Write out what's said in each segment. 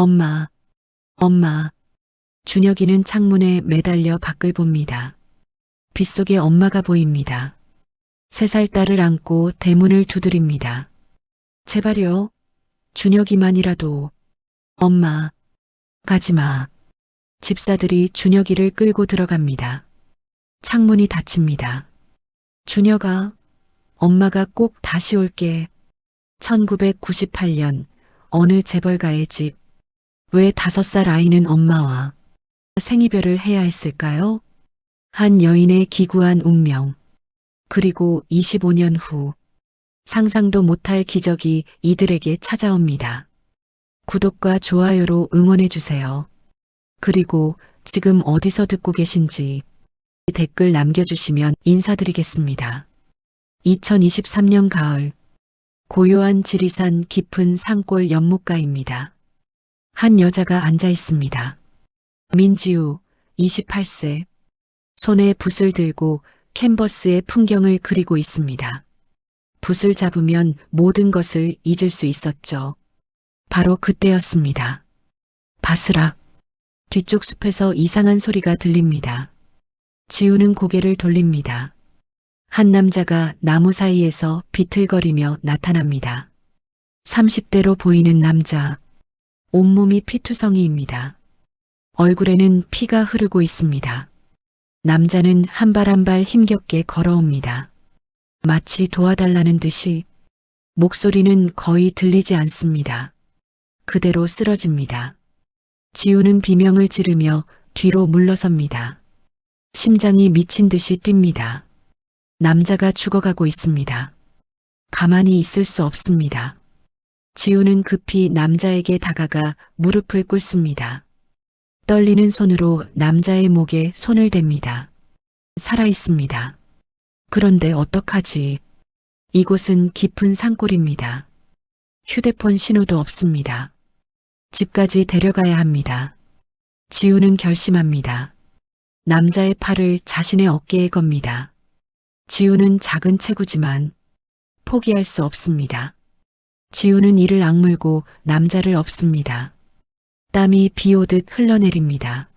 엄마, 엄마. 준혁이는 창문에 매달려 밖을 봅니다. 빗속에 엄마가 보입니다. 3살 딸을 안고 대문을 두드립니다. 제발요. 준혁이만이라도. 엄마, 가지마. 집사들이 준혁이를 끌고 들어갑니다. 창문이 닫힙니다. 준혁아, 엄마가 꼭 다시 올게. 1998년 어느 재벌가의 집. 왜 5살 아이는 엄마와 생이별을 해야 했을까요? 한 여인의 기구한 운명. 그리고 25년 후 상상도 못할 기적이 이들에게 찾아옵니다. 구독과 좋아요로 응원해주세요. 그리고 지금 어디서 듣고 계신지 댓글 남겨주시면 인사드리겠습니다. 2023년 가을 고요한 지리산 깊은 산골 연못가입니다. 한 여자가 앉아 있습니다. 민지우, 28세. 손에 붓을 들고 캔버스의 풍경을 그리고 있습니다. 붓을 잡으면 모든 것을 잊을 수 있었죠. 바로 그때였습니다. 바스락. 뒤쪽 숲에서 이상한 소리가 들립니다. 지우는 고개를 돌립니다. 한 남자가 나무 사이에서 비틀거리며 나타납니다. 30대로 보이는 남자. 온몸이 피투성이입니다. 얼굴에는 피가 흐르고 있습니다. 남자는 한 발 한 발 힘겹게 걸어옵니다. 마치 도와달라는 듯이. 목소리는 거의 들리지 않습니다. 그대로 쓰러집니다. 지우는 비명을 지르며 뒤로 물러섭니다. 심장이 미친 듯이 뜁니다. 남자가 죽어가고 있습니다. 가만히 있을 수 없습니다. 지우는 급히 남자에게 다가가 무릎을 꿇습니다. 떨리는 손으로 남자의 목에 손을 댑니다. 살아있습니다. 그런데 어떡하지? 이곳은 깊은 산골입니다. 휴대폰 신호도 없습니다. 집까지 데려가야 합니다. 지우는 결심합니다. 남자의 팔을 자신의 어깨에 겁니다. 지우는 작은 체구지만 포기할 수 없습니다. 지우는 이를 악물고 남자를 업습니다. 땀이 비 오듯 흘러내립니다.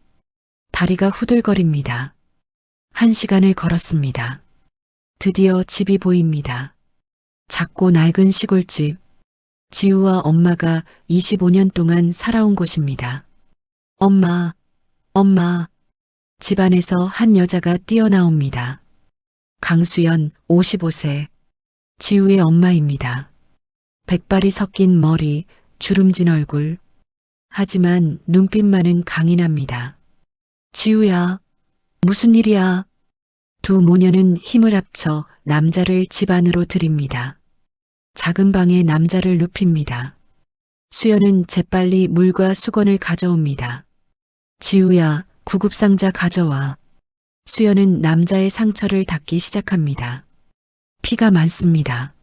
다리가 후들거립니다. 1시간을 걸었습니다. 드디어 집이 보입니다. 작고 낡은 시골집. 지우와 엄마가 25년 동안 살아온 곳입니다. 엄마, 엄마. 집안에서 한 여자가 뛰어나옵니다. 강수연, 55세. 지우의 엄마입니다. 백발이 섞인 머리, 주름진 얼굴. 하지만 눈빛만은 강인합니다. 지우야, 무슨 일이야? 두 모녀는 힘을 합쳐 남자를 집 안으로 들입니다. 작은 방에 남자를 눕힙니다. 수연은 재빨리 물과 수건을 가져옵니다. 지우야, 구급상자 가져와. 수연은 남자의 상처를 닦기 시작합니다. 피가 많습니다.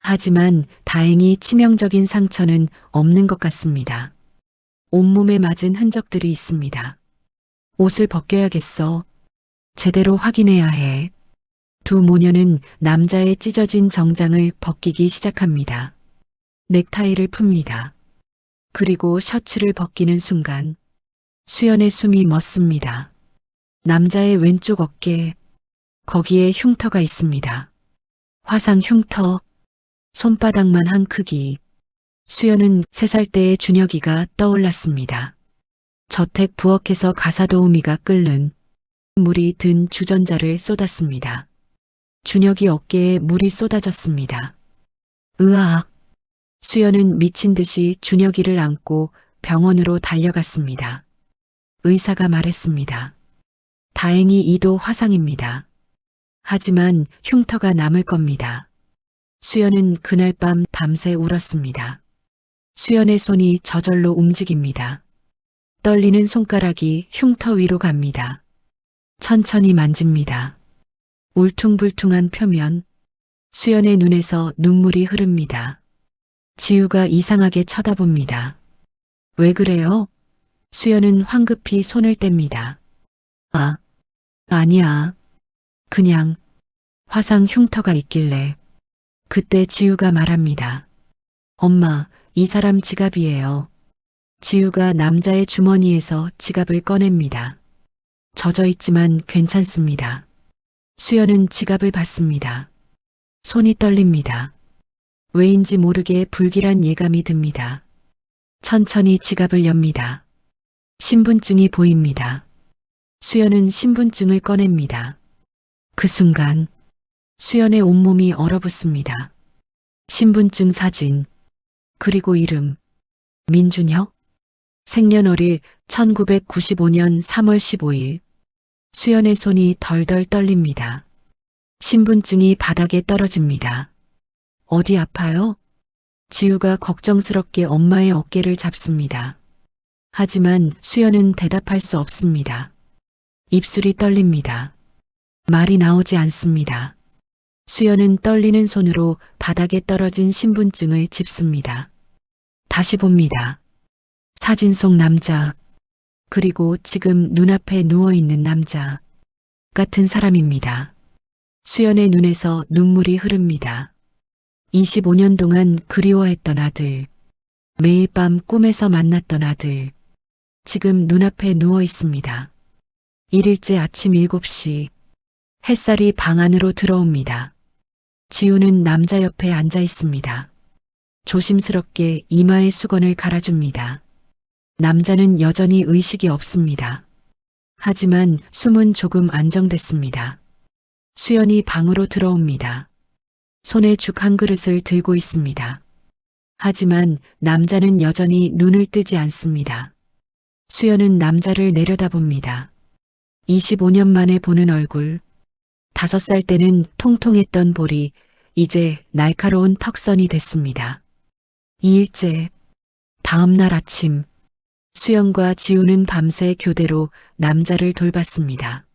하지만 다행히 치명적인 상처는 없는 것 같습니다. 온몸에 맞은 흔적들이 있습니다. 옷을 벗겨야겠어. 제대로 확인해야 해. 두 모녀는 남자의 찢어진 정장을 벗기기 시작합니다. 넥타이를 풉니다. 그리고 셔츠를 벗기는 순간 수연의 숨이 멎습니다. 남자의 왼쪽 어깨, 거기에 흉터가 있습니다. 화상 흉터, 손바닥만 한 크기. 수연은 3살 때의 준혁이가 떠올랐습니다. 저택 부엌에서 가사도우미가 끓는 물이 든 주전자를 쏟았습니다. 준혁이 어깨에 물이 쏟아졌습니다. 으악! 수연은 미친 듯이 준혁이를 안고 병원으로 달려갔습니다. 의사가 말했습니다. 다행히 이도 화상입니다. 하지만 흉터가 남을 겁니다. 수연은 그날 밤 밤새 울었습니다. 수연의 손이 저절로 움직입니다. 떨리는 손가락이 흉터 위로 갑니다. 천천히 만집니다. 울퉁불퉁한 표면. 수연의 눈에서 눈물이 흐릅니다. 지우가 이상하게 쳐다봅니다. 왜 그래요? 수연은 황급히 손을 뗍니다. 아, 아니야. 그냥 화상 흉터가 있길래. 그때 지우가 말합니다. 엄마, 이 사람 지갑이에요. 지우가 남자의 주머니에서 지갑을 꺼냅니다. 젖어 있지만 괜찮습니다. 수연은 지갑을 받습니다. 손이 떨립니다. 왜인지 모르게 불길한 예감이 듭니다. 천천히 지갑을 엽니다. 신분증이 보입니다. 수연은 신분증을 꺼냅니다. 그 순간 수연의 온몸이 얼어붙습니다. 신분증 사진, 그리고 이름, 민준혁, 생년월일 1995년 3월 15일. 수연의 손이 덜덜 떨립니다. 신분증이 바닥에 떨어집니다. 어디 아파요? 지우가 걱정스럽게 엄마의 어깨를 잡습니다. 하지만 수연은 대답할 수 없습니다. 입술이 떨립니다. 말이 나오지 않습니다. 수연은 떨리는 손으로 바닥에 떨어진 신분증을 짚습니다. 다시 봅니다. 사진 속 남자, 그리고 지금 눈앞에 누워있는 남자, 같은 사람입니다. 수연의 눈에서 눈물이 흐릅니다. 25년 동안 그리워했던 아들, 매일 밤 꿈에서 만났던 아들, 지금 눈앞에 누워 있습니다. 1일째 아침 7시, 햇살이 방 안으로 들어옵니다. 지우는 남자 옆에 앉아 있습니다. 조심스럽게 이마에 수건을 갈아줍니다. 남자는 여전히 의식이 없습니다. 하지만 숨은 조금 안정됐습니다. 수연이 방으로 들어옵니다. 손에 죽 한 그릇을 들고 있습니다. 하지만 남자는 여전히 눈을 뜨지 않습니다. 수연은 남자를 내려다봅니다. 25년 만에 보는 얼굴, 5살 때는 통통했던 볼이 이제 날카로운 턱선이 됐습니다. 2일째, 다음 날 아침, 수연과 지우는 밤새 교대로 남자를 돌봤습니다.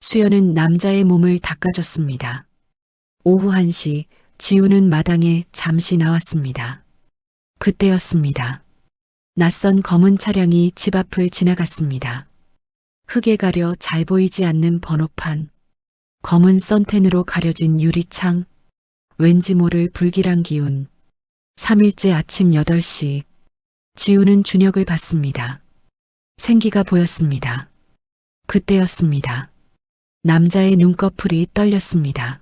수연은 남자의 몸을 닦아줬습니다. 오후 1시, 지우는 마당에 잠시 나왔습니다. 그때였습니다. 낯선 검은 차량이 집 앞을 지나갔습니다. 흙에 가려 잘 보이지 않는 번호판, 검은 선텐으로 가려진 유리창, 왠지 모를 불길한 기운. 3일째 아침 8시, 지우는 준혁을 봤습니다. 생기가 보였습니다. 그때였습니다. 남자의 눈꺼풀이 떨렸습니다.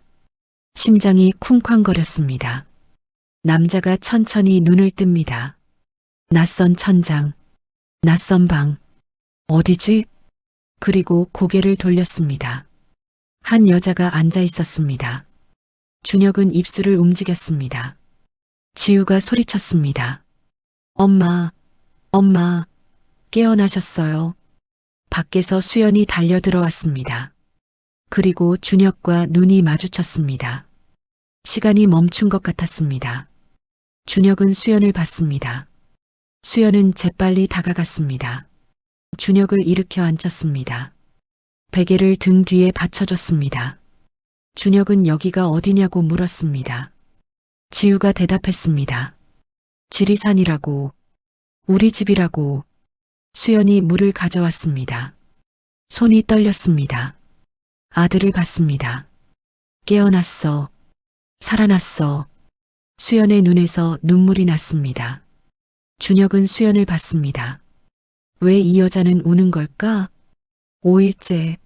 심장이 쿵쾅거렸습니다. 남자가 천천히 눈을 뜹니다. 낯선 천장, 낯선 방, 어디지? 그리고 고개를 돌렸습니다. 한 여자가 앉아 있었습니다. 준혁은 입술을 움직였습니다. 지우가 소리쳤습니다. 엄마, 엄마, 깨어나셨어요. 밖에서 수연이 달려 들어왔습니다. 그리고 준혁과 눈이 마주쳤습니다. 시간이 멈춘 것 같았습니다. 준혁은 수연을 봤습니다. 수연은 재빨리 다가갔습니다. 준혁을 일으켜 앉혔습니다. 베개를 등 뒤에 받쳐줬습니다. 준혁은 여기가 어디냐고 물었습니다. 지우가 대답했습니다. 지리산이라고, 우리 집이라고. 수연이 물을 가져왔습니다. 손이 떨렸습니다. 아들을 봤습니다. 깨어났어. 살아났어. 수연의 눈에서 눈물이 났습니다. 준혁은 수연을 봤습니다. 왜 이 여자는 우는 걸까? 5일째.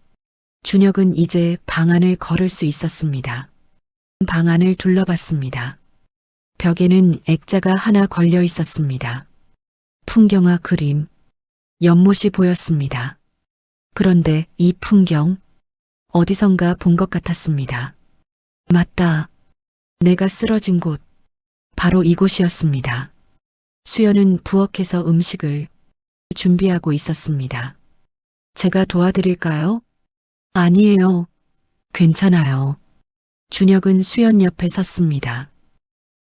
준혁은 이제 방 안을 걸을 수 있었습니다. 방 안을 둘러봤습니다. 벽에는 액자가 하나 걸려 있었습니다. 풍경화 그림, 연못이 보였습니다. 그런데 이 풍경, 어디선가 본 것 같았습니다. 맞다. 내가 쓰러진 곳, 바로 이곳이었습니다. 수연은 부엌에서 음식을 준비하고 있었습니다. 제가 도와드릴까요? 아니에요. 괜찮아요. 준혁은 수연 옆에 섰습니다.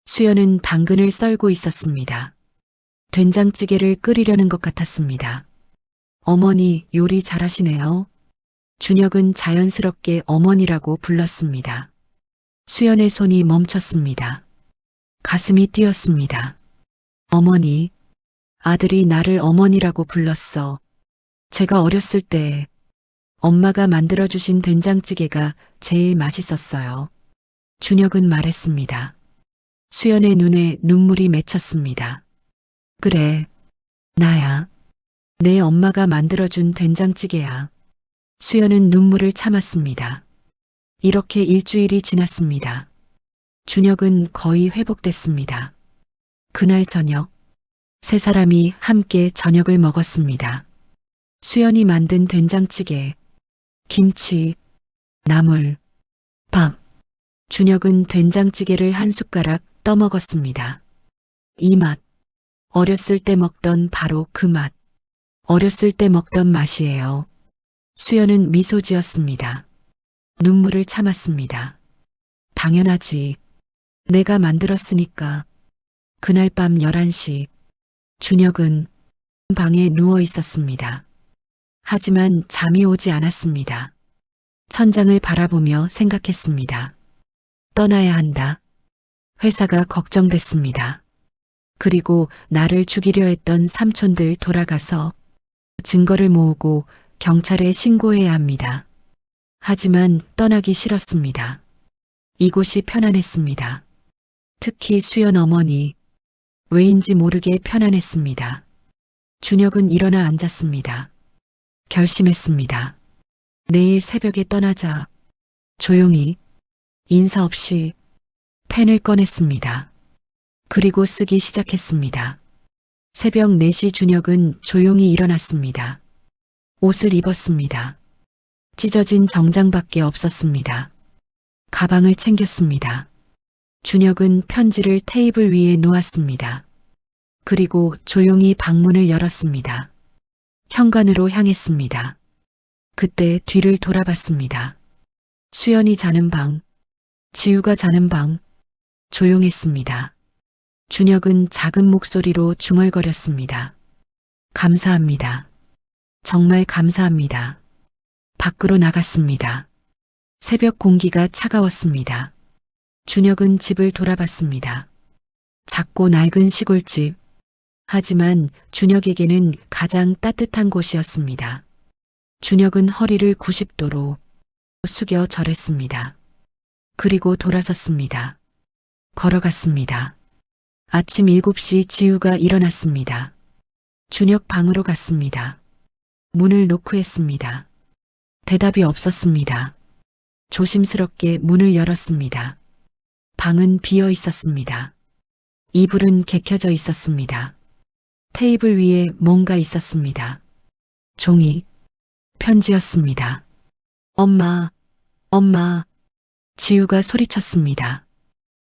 수연은 당근을 썰고 있었습니다. 된장찌개를 끓이려는 것 같았습니다. 어머니 요리 잘하시네요. 준혁은 자연스럽게 어머니라고 불렀습니다. 수연의 손이 멈췄습니다. 가슴이 뛰었습니다. 어머니, 아들이 나를 어머니라고 불렀어. 제가 어렸을 때 엄마가 만들어주신 된장찌개가 제일 맛있었어요. 준혁은 말했습니다. 수연의 눈에 눈물이 맺혔습니다. 그래, 나야. 내 엄마가 만들어준 된장찌개야. 수연은 눈물을 참았습니다. 이렇게 일주일이 지났습니다. 준혁은 거의 회복됐습니다. 그날 저녁, 세 사람이 함께 저녁을 먹었습니다. 수연이 만든 된장찌개, 김치, 나물, 밥. 준혁은 된장찌개를 한 숟가락 떠먹었습니다. 이 맛, 어렸을 때 먹던 바로 그 맛. 어렸을 때 먹던 맛이에요. 수연은 미소 지었습니다. 눈물을 참았습니다. 당연하지. 내가 만들었으니까. 그날 밤 11시, 준혁은 방에 누워 있었습니다. 하지만 잠이 오지 않았습니다. 천장을 바라보며 생각했습니다. 떠나야 한다. 회사가 걱정됐습니다. 그리고 나를 죽이려 했던 삼촌들 돌아가서 증거를 모으고 경찰에 신고해야 합니다. 하지만 떠나기 싫었습니다. 이곳이 편안했습니다. 특히 수연 어머니, 왜인지 모르게 편안했습니다. 준혁은 일어나 앉았습니다. 결심했습니다. 내일 새벽에 떠나자. 조용히, 인사 없이 펜을 꺼냈습니다. 그리고 쓰기 시작했습니다. 새벽 4시 준혁은 조용히 일어났습니다. 옷을 입었습니다. 찢어진 정장밖에 없었습니다. 가방을 챙겼습니다. 준혁은 편지를 테이블 위에 놓았습니다. 그리고 조용히 방문을 열었습니다. 현관으로 향했습니다. 그때 뒤를 돌아봤습니다. 수연이 자는 방, 지우가 자는 방, 조용했습니다. 준혁은 작은 목소리로 중얼거렸습니다. 감사합니다. 정말 감사합니다. 밖으로 나갔습니다. 새벽 공기가 차가웠습니다. 준혁은 집을 돌아봤습니다. 작고 낡은 시골집. 하지만 준혁에게는 가장 따뜻한 곳이었습니다. 준혁은 허리를 90도로 숙여 절했습니다. 그리고 돌아섰습니다. 걸어갔습니다. 아침 7시 지우가 일어났습니다. 준혁 방으로 갔습니다. 문을 노크했습니다. 대답이 없었습니다. 조심스럽게 문을 열었습니다. 방은 비어 있었습니다. 이불은 개켜져 있었습니다. 테이블 위에 뭔가 있었습니다. 종이, 편지였습니다. 엄마, 엄마. 지우가 소리쳤습니다.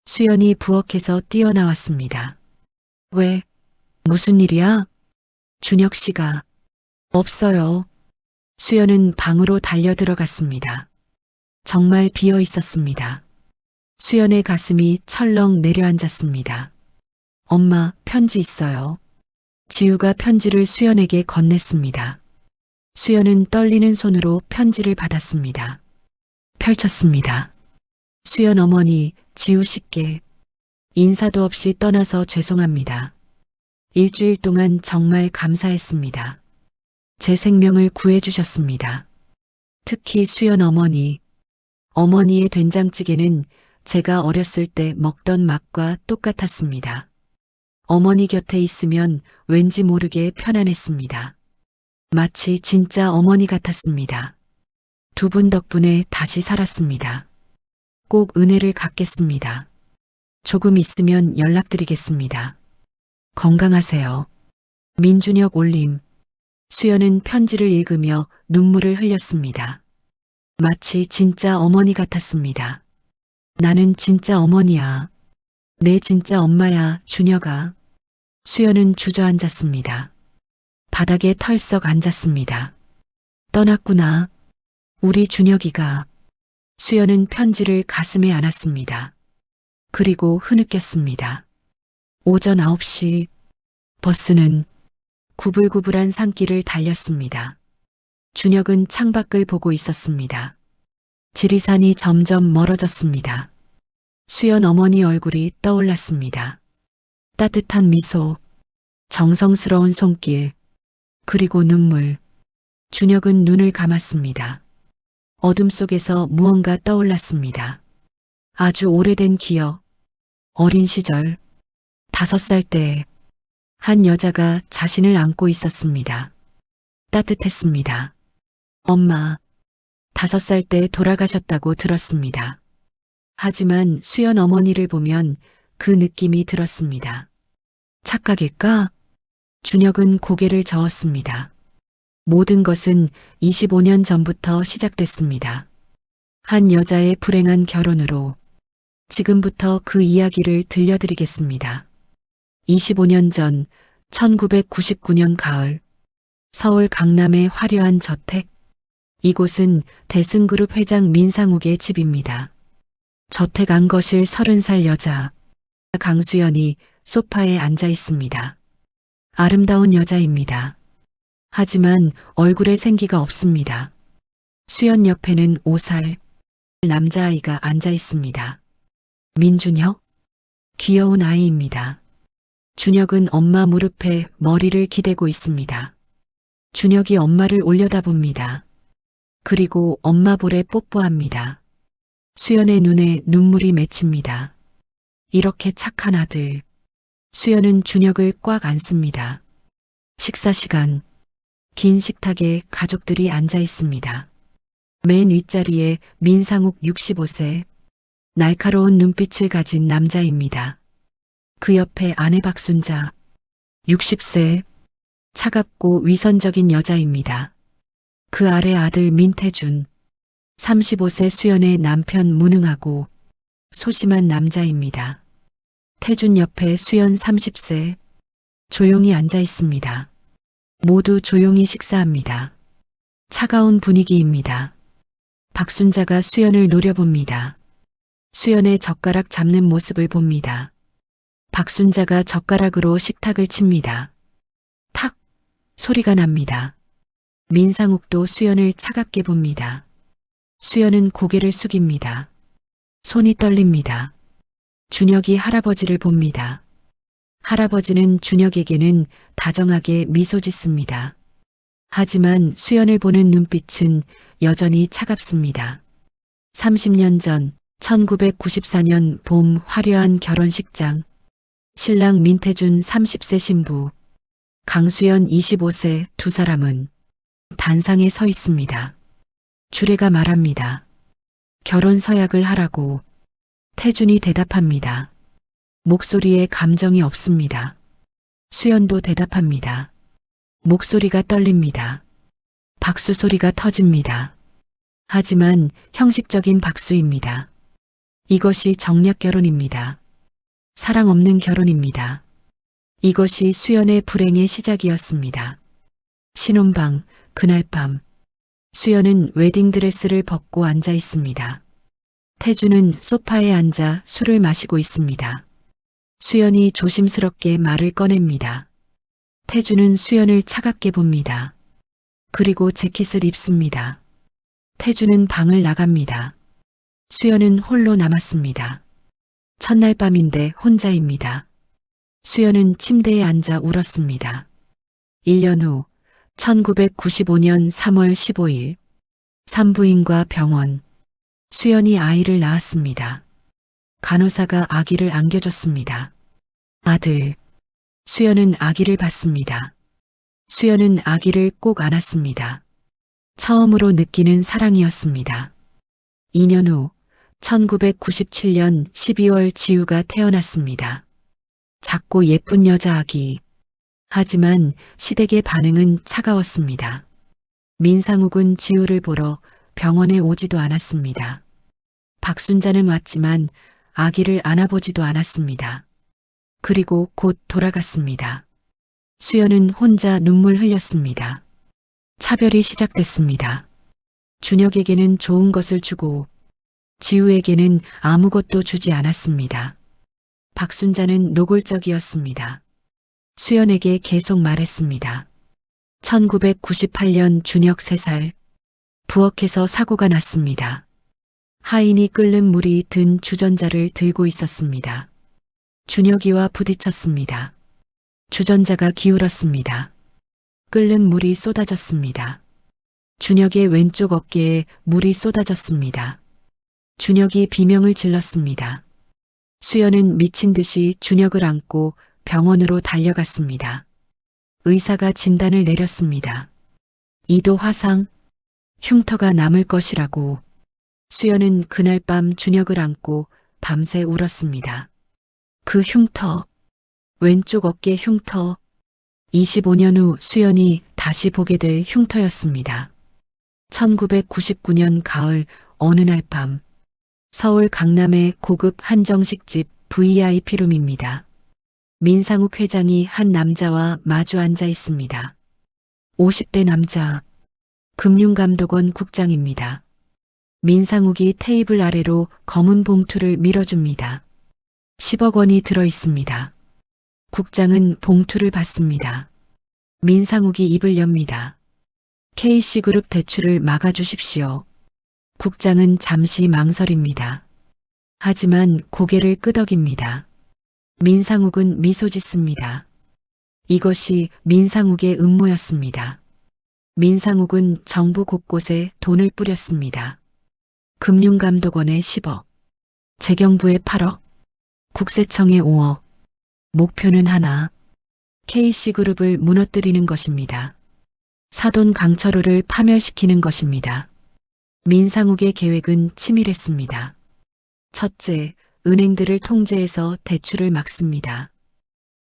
수연이 부엌에서 뛰어나왔습니다. 왜? 무슨 일이야? 준혁 씨가. 없어요. 수연은 방으로 달려 들어갔습니다. 정말 비어 있었습니다. 수연의 가슴이 철렁 내려앉았습니다. 엄마, 편지 있어요. 지우가 편지를 수연에게 건넸습니다. 수연은 떨리는 손으로 편지를 받았습니다. 펼쳤습니다. 수연 어머니, 지우 씨께 인사도 없이 떠나서 죄송합니다. 일주일 동안 정말 감사했습니다. 제 생명을 구해주셨습니다. 특히 수연 어머니. 어머니의 된장찌개는 제가 어렸을 때 먹던 맛과 똑같았습니다. 어머니 곁에 있으면 왠지 모르게 편안했습니다. 마치 진짜 어머니 같았습니다. 두 분 덕분에 다시 살았습니다. 꼭 은혜를 갚겠습니다. 조금 있으면 연락드리겠습니다. 건강하세요. 민준혁 올림. 수연은 편지를 읽으며 눈물을 흘렸습니다. 마치 진짜 어머니 같았습니다. 나는 진짜 어머니야. 내 진짜 엄마야, 준혁아. 수연은 주저앉았습니다. 바닥에 털썩 앉았습니다. 떠났구나. 우리 준혁이가. 수연은 편지를 가슴에 안았습니다. 그리고 흐느꼈습니다. 오전 9시 버스는 구불구불한 산길을 달렸습니다. 준혁은 창밖을 보고 있었습니다. 지리산이 점점 멀어졌습니다. 수연 어머니 얼굴이 떠올랐습니다. 따뜻한 미소, 정성스러운 손길, 그리고 눈물. 준혁은 눈을 감았습니다. 어둠 속에서 무언가 떠올랐습니다. 아주 오래된 기억, 어린 시절, 5살 때 한 여자가 자신을 안고 있었습니다. 따뜻했습니다. 엄마, 5살 때 돌아가셨다고 들었습니다. 하지만 수연 어머니를 보면 그 느낌이 들었습니다. 착각일까? 준혁은 고개를 저었습니다. 모든 것은 25년 전부터 시작됐습니다. 한 여자의 불행한 결혼으로. 지금부터 그 이야기를 들려드리겠습니다. 25년 전 1999년 가을 서울 강남의 화려한 저택. 이곳은 대승그룹 회장 민상욱의 집입니다. 저택 안거실 30살 여자 강수연이 소파에 앉아 있습니다. 아름다운 여자입니다. 하지만 얼굴에 생기가 없습니다. 수연 옆에는 5살 남자아이가 앉아 있습니다. 민준혁? 귀여운 아이입니다. 준혁은 엄마 무릎에 머리를 기대고 있습니다. 준혁이 엄마를 올려다봅니다. 그리고 엄마 볼에 뽀뽀합니다. 수연의 눈에 눈물이 맺힙니다. 이렇게 착한 아들. 수연은 준혁을 꽉 안습니다. 식사 시간. 긴 식탁에 가족들이 앉아 있습니다. 맨 윗자리에 민상욱 65세. 날카로운 눈빛을 가진 남자입니다. 그 옆에 아내 박순자 60세. 차갑고 위선적인 여자입니다. 그 아래 아들 민태준 35세 수연의 남편 무능하고 소심한 남자입니다. 태준 옆에 수연 30세 조용히 앉아 있습니다. 모두 조용히 식사합니다. 차가운 분위기입니다. 박순자가 수연을 노려봅니다. 수연의 젓가락 잡는 모습을 봅니다. 박순자가 젓가락으로 식탁을 칩니다. 탁! 소리가 납니다. 민상욱도 수연을 차갑게 봅니다. 수연은 고개를 숙입니다. 손이 떨립니다. 준혁이 할아버지를 봅니다. 할아버지는 준혁에게는 다정하게 미소 짓습니다. 하지만 수연을 보는 눈빛은 여전히 차갑습니다. 30년 전 1994년 봄 화려한 결혼식장. 신랑 민태준 30세 신부, 강수연 25세 두 사람은 단상에 서 있습니다. 주례가 말합니다. 결혼 서약을 하라고. 태준이 대답합니다. 목소리에 감정이 없습니다. 수연도 대답합니다. 목소리가 떨립니다. 박수 소리가 터집니다. 하지만 형식적인 박수입니다. 이것이 정략 결혼입니다. 사랑 없는 결혼입니다. 이것이 수연의 불행의 시작이었습니다. 신혼방, 그날 밤. 수연은 웨딩드레스를 벗고 앉아 있습니다. 태준은 소파에 앉아 술을 마시고 있습니다. 수연이 조심스럽게 말을 꺼냅니다. 태준은 수연을 차갑게 봅니다. 그리고 재킷을 입습니다. 태준은 방을 나갑니다. 수연은 홀로 남았습니다. 첫날 밤인데 혼자입니다. 수연은 침대에 앉아 울었습니다. 1년 후 1995년 3월 15일 산부인과 병원. 수연이 아이를 낳았습니다. 간호사가 아기를 안겨줬습니다. 아들. 수연은 아기를 봤습니다. 수연은 아기를 꼭 안았습니다. 처음으로 느끼는 사랑이었습니다. 2년 후 1997년 12월 지우가 태어났습니다. 작고 예쁜 여자 아기. 하지만 시댁의 반응은 차가웠습니다. 민상욱은 지우를 보러 병원에 오지도 않았습니다. 박순자는 왔지만 아기를 안아보지도 않았습니다. 그리고 곧 돌아갔습니다. 수연은 혼자 눈물 흘렸습니다. 차별이 시작됐습니다. 준혁에게는 좋은 것을 주고 지우에게는 아무것도 주지 않았습니다. 박순자는 노골적이었습니다. 수연에게 계속 말했습니다. 1998년 준혁 3살. 부엌에서 사고가 났습니다. 하인이 끓는 물이 든 주전자를 들고 있었습니다. 준혁이와 부딪혔습니다. 주전자가 기울었습니다. 끓는 물이 쏟아졌습니다. 준혁의 왼쪽 어깨에 물이 쏟아졌습니다. 준혁이 비명을 질렀습니다. 수연은 미친 듯이 준혁을 안고 병원으로 달려갔습니다. 의사가 진단을 내렸습니다. 2도 화상, 흉터가 남을 것이라고. 수연은 그날 밤 준혁을 안고 밤새 울었습니다. 그 흉터, 왼쪽 어깨 흉터, 25년 후 수연이 다시 보게 될 흉터였습니다. 1999년 가을 어느 날 밤, 서울 강남의 고급 한정식집 VIP룸입니다. 민상욱 회장이 한 남자와 마주 앉아 있습니다. 50대 남자, 금융감독원 국장입니다. 민상욱이 테이블 아래로 검은 봉투를 밀어줍니다. 10억 원이 들어 있습니다. 국장은 봉투를 받습니다. 민상욱이 입을 엽니다. K씨그룹 대출을 막아주십시오. 국장은 잠시 망설입니다. 하지만 고개를 끄덕입니다. 민상욱은 미소 짓습니다. 이것이 민상욱의 음모였습니다. 민상욱은 정부 곳곳에 돈을 뿌렸습니다. 금융감독원에 10억, 재경부에 8억, 국세청에 5억. 목표는 하나, K씨그룹을 무너뜨리는 것입니다. 사돈 강철호를 파멸시키는 것입니다. 민상욱의 계획은 치밀했습니다. 첫째, 은행들을 통제해서 대출을 막습니다.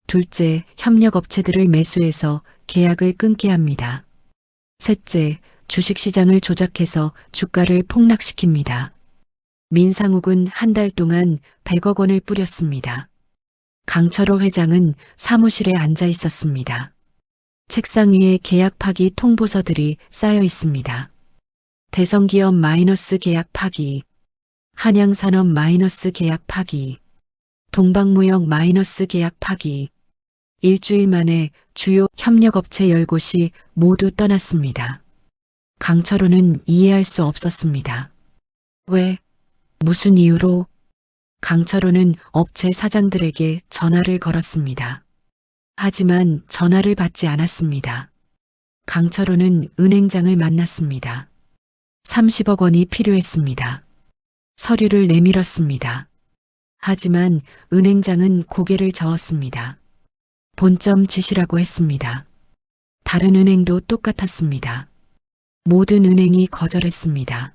둘째, 협력업체들을 매수해서 계약을 끊게 합니다. 셋째, 주식시장을 조작해서 주가를 폭락시킵니다. 민상욱은 한 달 동안 100억 원을 뿌렸습니다. 강철호 회장은 사무실에 앉아 있었습니다. 책상 위에 계약 파기 통보서들이 쌓여 있습니다. 대성기업 마이너스 계약 파기, 한양산업 마이너스 계약 파기, 동방무역 마이너스 계약 파기. 일주일 만에 주요 협력업체 10곳이 모두 떠났습니다. 강철호는 이해할 수 없었습니다. 왜? 무슨 이유로? 강철호는 업체 사장들에게 전화를 걸었습니다. 하지만 전화를 받지 않았습니다. 강철호는 은행장을 만났습니다. 30억 원이 필요했습니다. 서류를 내밀었습니다. 하지만 은행장은 고개를 저었습니다. 본점 지시라고 했습니다. 다른 은행도 똑같았습니다. 모든 은행이 거절했습니다.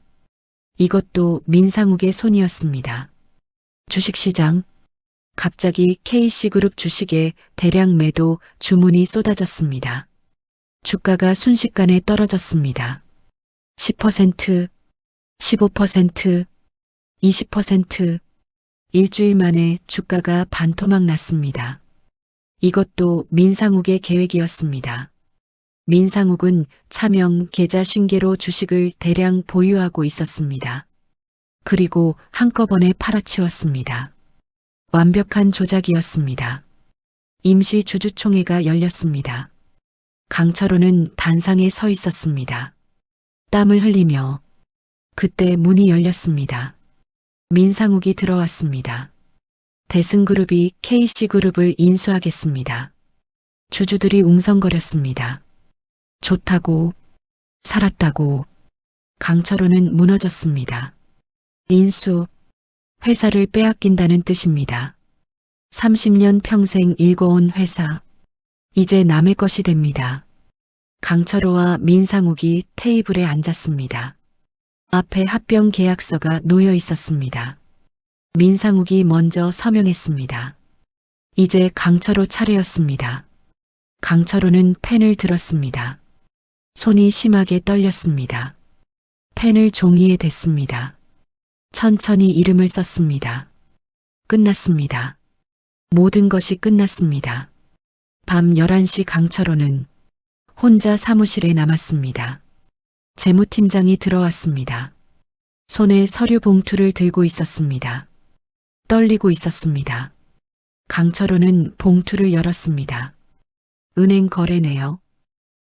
이것도 민상욱의 손이었습니다. 주식시장. 갑자기 K씨그룹 주식에 대량 매도 주문이 쏟아졌습니다. 주가가 순식간에 떨어졌습니다. 10%, 15%, 20%. 일주일 만에 주가가 반토막 났습니다. 이것도 민상욱의 계획이었습니다. 민상욱은 차명 계좌 쉰개로 주식을 대량 보유하고 있었습니다. 그리고 한꺼번에 팔아치웠습니다. 완벽한 조작이었습니다. 임시 주주총회가 열렸습니다. 강철호는 단상에 서 있었습니다. 땀을 흘리며. 그때 문이 열렸습니다. 민상욱이 들어왔습니다. 대승그룹이 K씨그룹을 인수하겠습니다. 주주들이 웅성거렸습니다. 좋다고, 살았다고. 강철호는 무너졌습니다. 인수, 회사를 빼앗긴다는 뜻입니다. 30년 평생 일궈온 회사, 이제 남의 것이 됩니다. 강철호와 민상욱이 테이블에 앉았습니다. 앞에 합병 계약서가 놓여 있었습니다. 민상욱이 먼저 서명했습니다. 이제 강철호 차례였습니다. 강철호는 펜을 들었습니다. 손이 심하게 떨렸습니다. 펜을 종이에 댔습니다. 천천히 이름을 썼습니다. 끝났습니다. 모든 것이 끝났습니다. 밤 11시 강철호는 혼자 사무실에 남았습니다. 재무팀장이 들어왔습니다. 손에 서류 봉투를 들고 있었습니다. 떨리고 있었습니다. 강철호는 봉투를 열었습니다. 은행 거래 내역,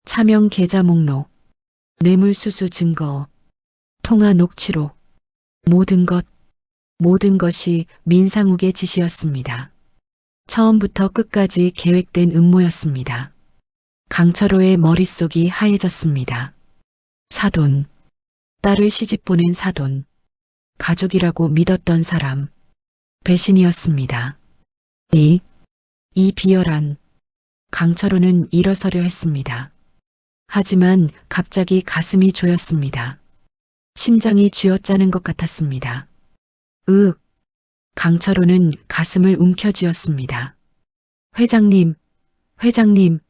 차명 계좌 목록, 뇌물수수 증거, 통화 녹취록, 모든 것이 민상욱의 짓이었습니다. 처음부터 끝까지 계획된 음모였습니다. 강철호의 머릿속이 하얘졌습니다. 사돈, 딸을 시집 보낸 사돈, 가족이라고 믿었던 사람, 배신이었습니다. 이 비열한 강철호는 일어서려 했습니다. 하지만 갑자기 가슴이 조였습니다. 심장이 쥐어짜는 것 같았습니다. 으윽! 강철호는 가슴을 움켜쥐었습니다. 회장님, 회장님!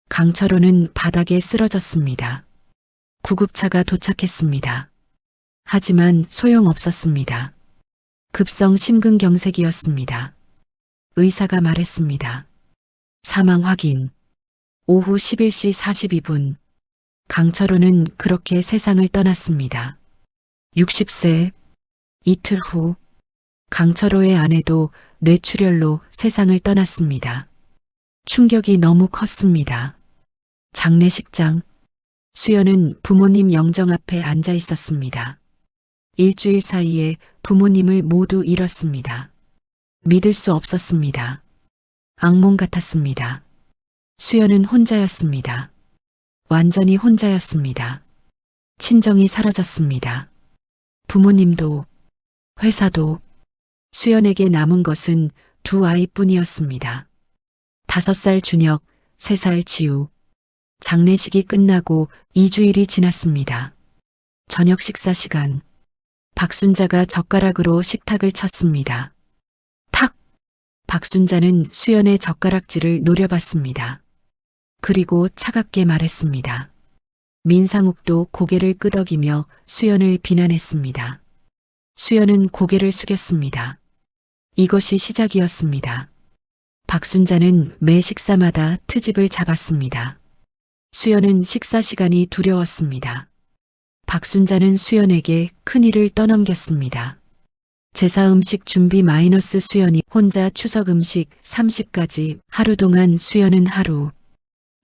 강철호는 바닥에 쓰러졌습니다. 구급차가 도착했습니다. 하지만 소용없었습니다. 급성 심근경색이었습니다. 의사가 말했습니다. 사망 확인. 오후 11시 42분. 강철호는 그렇게 세상을 떠났습니다. 60세. 이틀 후 강철호의 아내도 뇌출혈로 세상을 떠났습니다. 충격이 너무 컸습니다. 장례식장. 수연은 부모님 영정 앞에 앉아 있었습니다. 일주일 사이에 부모님을 모두 잃었습니다. 믿을 수 없었습니다. 악몽 같았습니다. 수연은 혼자였습니다. 완전히 혼자였습니다. 친정이 사라졌습니다. 부모님도, 회사도, 수연에게 남은 것은 두 아이뿐이었습니다. 5살 준혁, 3살 지우. 장례식이 끝나고 2주일이 지났습니다. 저녁 식사 시간. 박순자가 젓가락으로 식탁을 쳤습니다. 탁! 박순자는 수연의 젓가락질을 노려봤습니다. 그리고 차갑게 말했습니다. 민상욱도 고개를 끄덕이며 수연을 비난했습니다. 수연은 고개를 숙였습니다. 이것이 시작이었습니다. 박순자는 매 식사마다 트집을 잡았습니다. 수연은 식사 시간이 두려웠습니다. 박순자는 수연에게 큰일을 떠넘겼습니다. 제사 음식 준비 마이너스 수연이 혼자 추석 음식 30까지 하루 동안 수연은 하루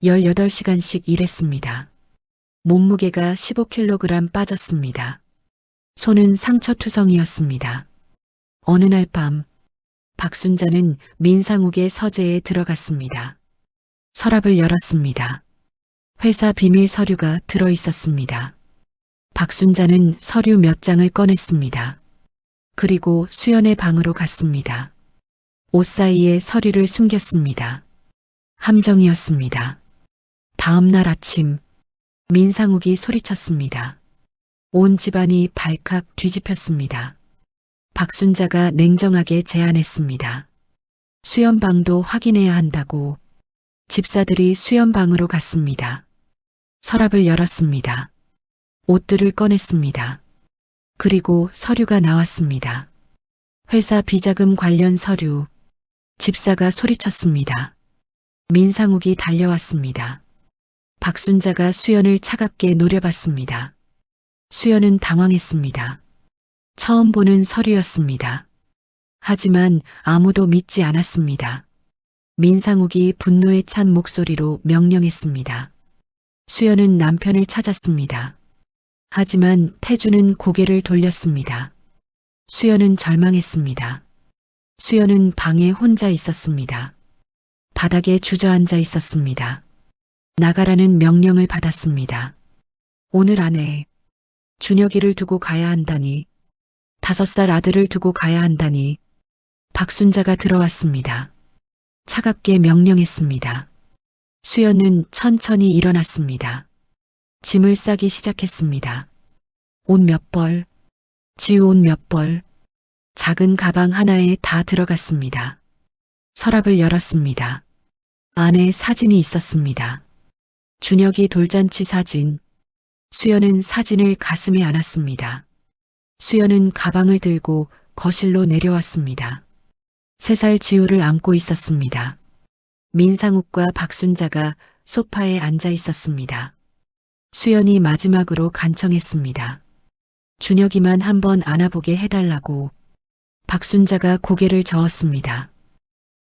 18시간씩 일했습니다. 몸무게가 15kg 빠졌습니다. 손은 상처투성이었습니다. 어느 날 밤 박순자는 민상욱의 서재에 들어갔습니다. 서랍을 열었습니다. 회사 비밀 서류가 들어 있었습니다. 박순자는 서류 몇 장을 꺼냈습니다. 그리고 수연의 방으로 갔습니다. 옷 사이에 서류를 숨겼습니다. 함정이었습니다. 다음 날 아침 민상욱이 소리쳤습니다. 온 집안이 발칵 뒤집혔습니다. 박순자가 냉정하게 제안했습니다. 수연 방도 확인해야 한다고. 집사들이 수연 방으로 갔습니다. 서랍을 열었습니다. 옷들을 꺼냈습니다. 그리고 서류가 나왔습니다. 회사 비자금 관련 서류. 집사가 소리쳤습니다. 민상욱이 달려왔습니다. 박순자가 수연을 차갑게 노려봤습니다. 수연은 당황했습니다. 처음 보는 서류였습니다. 하지만 아무도 믿지 않았습니다. 민상욱이 분노에 찬 목소리로 명령했습니다. 수연은 남편을 찾았습니다. 하지만 태주는 고개를 돌렸습니다. 수연은 절망했습니다. 수연은 방에 혼자 있었습니다. 바닥에 주저앉아 있었습니다. 나가라는 명령을 받았습니다. 오늘 안에 준혁이를 두고 가야 한다니, 5살 아들을 두고 가야 한다니. 박순자가 들어왔습니다. 차갑게 명령했습니다. 수연은 천천히 일어났습니다. 짐을 싸기 시작했습니다. 옷 몇 벌, 지우 옷 몇 벌, 작은 가방 하나에 다 들어갔습니다. 서랍을 열었습니다. 안에 사진이 있었습니다. 준혁이 돌잔치 사진. 수연은 사진을 가슴에 안았습니다. 수연은 가방을 들고 거실로 내려왔습니다. 3살 지우를 안고 있었습니다. 민상욱과 박순자가 소파에 앉아 있었습니다. 수연이 마지막으로 간청했습니다. 준혁이만 한번 안아보게 해달라고. 박순자가 고개를 저었습니다.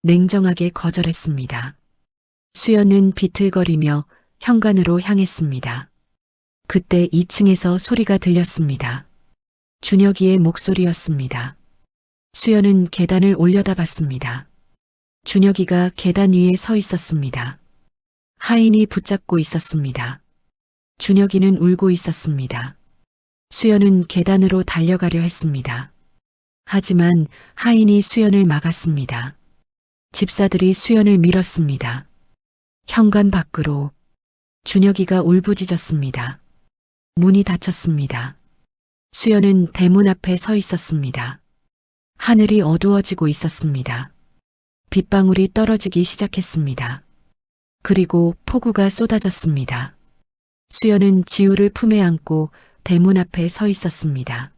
냉정하게 거절했습니다. 수연은 비틀거리며 현관으로 향했습니다. 그때 2층에서 소리가 들렸습니다. 준혁이의 목소리였습니다. 수연은 계단을 올려다봤습니다. 준혁이가 계단 위에 서 있었습니다. 하인이 붙잡고 있었습니다. 준혁이는 울고 있었습니다. 수연은 계단으로 달려가려 했습니다. 하지만 하인이 수연을 막았습니다. 집사들이 수연을 밀었습니다. 현관 밖으로. 준혁이가 울부짖었습니다. 문이 닫혔습니다. 수연은 대문 앞에 서 있었습니다. 하늘이 어두워지고 있었습니다. 빗방울이 떨어지기 시작했습니다. 그리고 폭우가 쏟아졌습니다. 수연은 지우를 품에 안고 대문 앞에 서 있었습니다.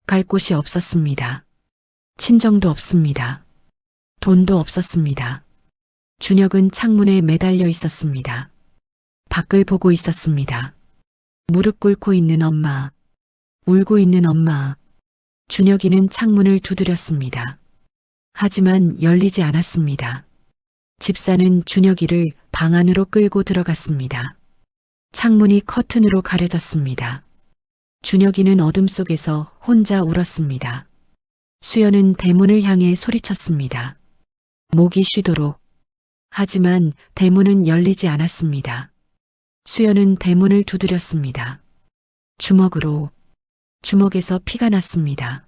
갈 곳이 없었습니다. 친정도 없습니다. 돈도 없었습니다. 준혁은 창문에 매달려 있었습니다. 밖을 보고 있었습니다. 무릎 꿇고 있는 엄마, 울고 있는 엄마. 준혁이는 창문을 두드렸습니다. 하지만 열리지 않았습니다. 집사는 준혁이를 방 안으로 끌고 들어갔습니다. 창문이 커튼으로 가려졌습니다. 준혁이는 어둠 속에서 혼자 울었습니다. 수연은 대문을 향해 소리쳤습니다. 목이 쉬도록. 하지만 대문은 열리지 않았습니다. 수연은 대문을 두드렸습니다. 주먹으로. 주먹에서 피가 났습니다.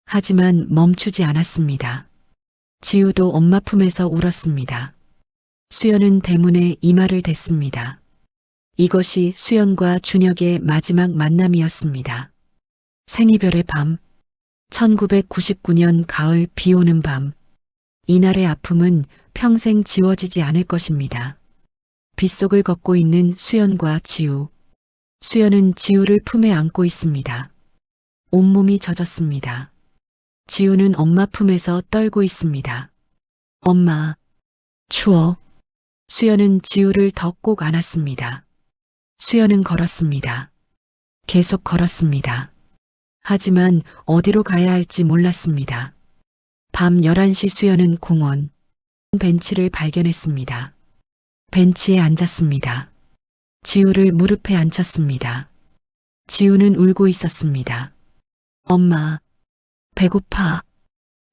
하지만 멈추지 않았습니다. 지우도 엄마 품에서 울었습니다. 수연은 대문에 이마를 댔습니다. 이것이 수연과 준혁의 마지막 만남이었습니다. 생이별의 밤. 1999년 가을 비 오는 밤. 이날의 아픔은 평생 지워지지 않을 것입니다. 빗속을 걷고 있는 수연과 지우. 수연은 지우를 품에 안고 있습니다. 온몸이 젖었습니다. 지우는 엄마 품에서 떨고 있습니다. 엄마, 추워. 수연은 지우를 더 꼭 안았습니다. 수연은 걸었습니다. 계속 걸었습니다. 하지만 어디로 가야 할지 몰랐습니다. 밤 11시 수연은 공원 벤치를 발견했습니다. 벤치에 앉았습니다. 지우를 무릎에 앉혔습니다. 지우는 울고 있었습니다. 엄마, 배고파.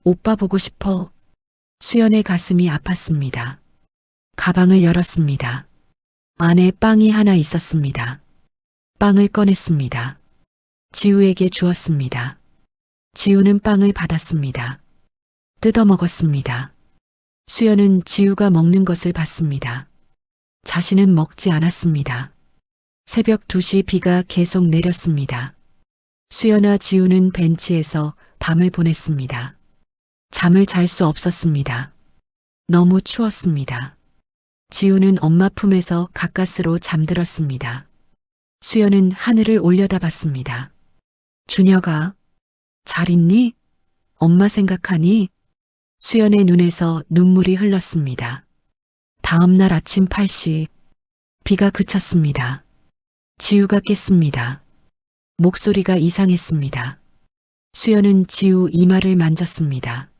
오빠 보고 싶어. 수연의 가슴이 아팠습니다. 가방을 열었습니다. 안에 빵이 하나 있었습니다. 빵을 꺼냈습니다. 지우에게 주었습니다. 지우는 빵을 받았습니다. 뜯어 먹었습니다. 수연은 지우가 먹는 것을 봤습니다. 자신은 먹지 않았습니다. 새벽 2시 비가 계속 내렸습니다. 수연아 지우는 벤치에서 밤을 보냈습니다. 잠을 잘 수 없었습니다. 너무 추웠습니다. 지우는 엄마 품에서 가까스로 잠들었습니다. 수연은 하늘을 올려다봤습니다. 준혁아, 잘 있니? 엄마 생각하니? 수연의 눈에서 눈물이 흘렀습니다. 다음 날 아침 8시, 비가 그쳤습니다. 지우가 깼습니다. 목소리가 이상했습니다. 수연은 지우 이마를 만졌습니다.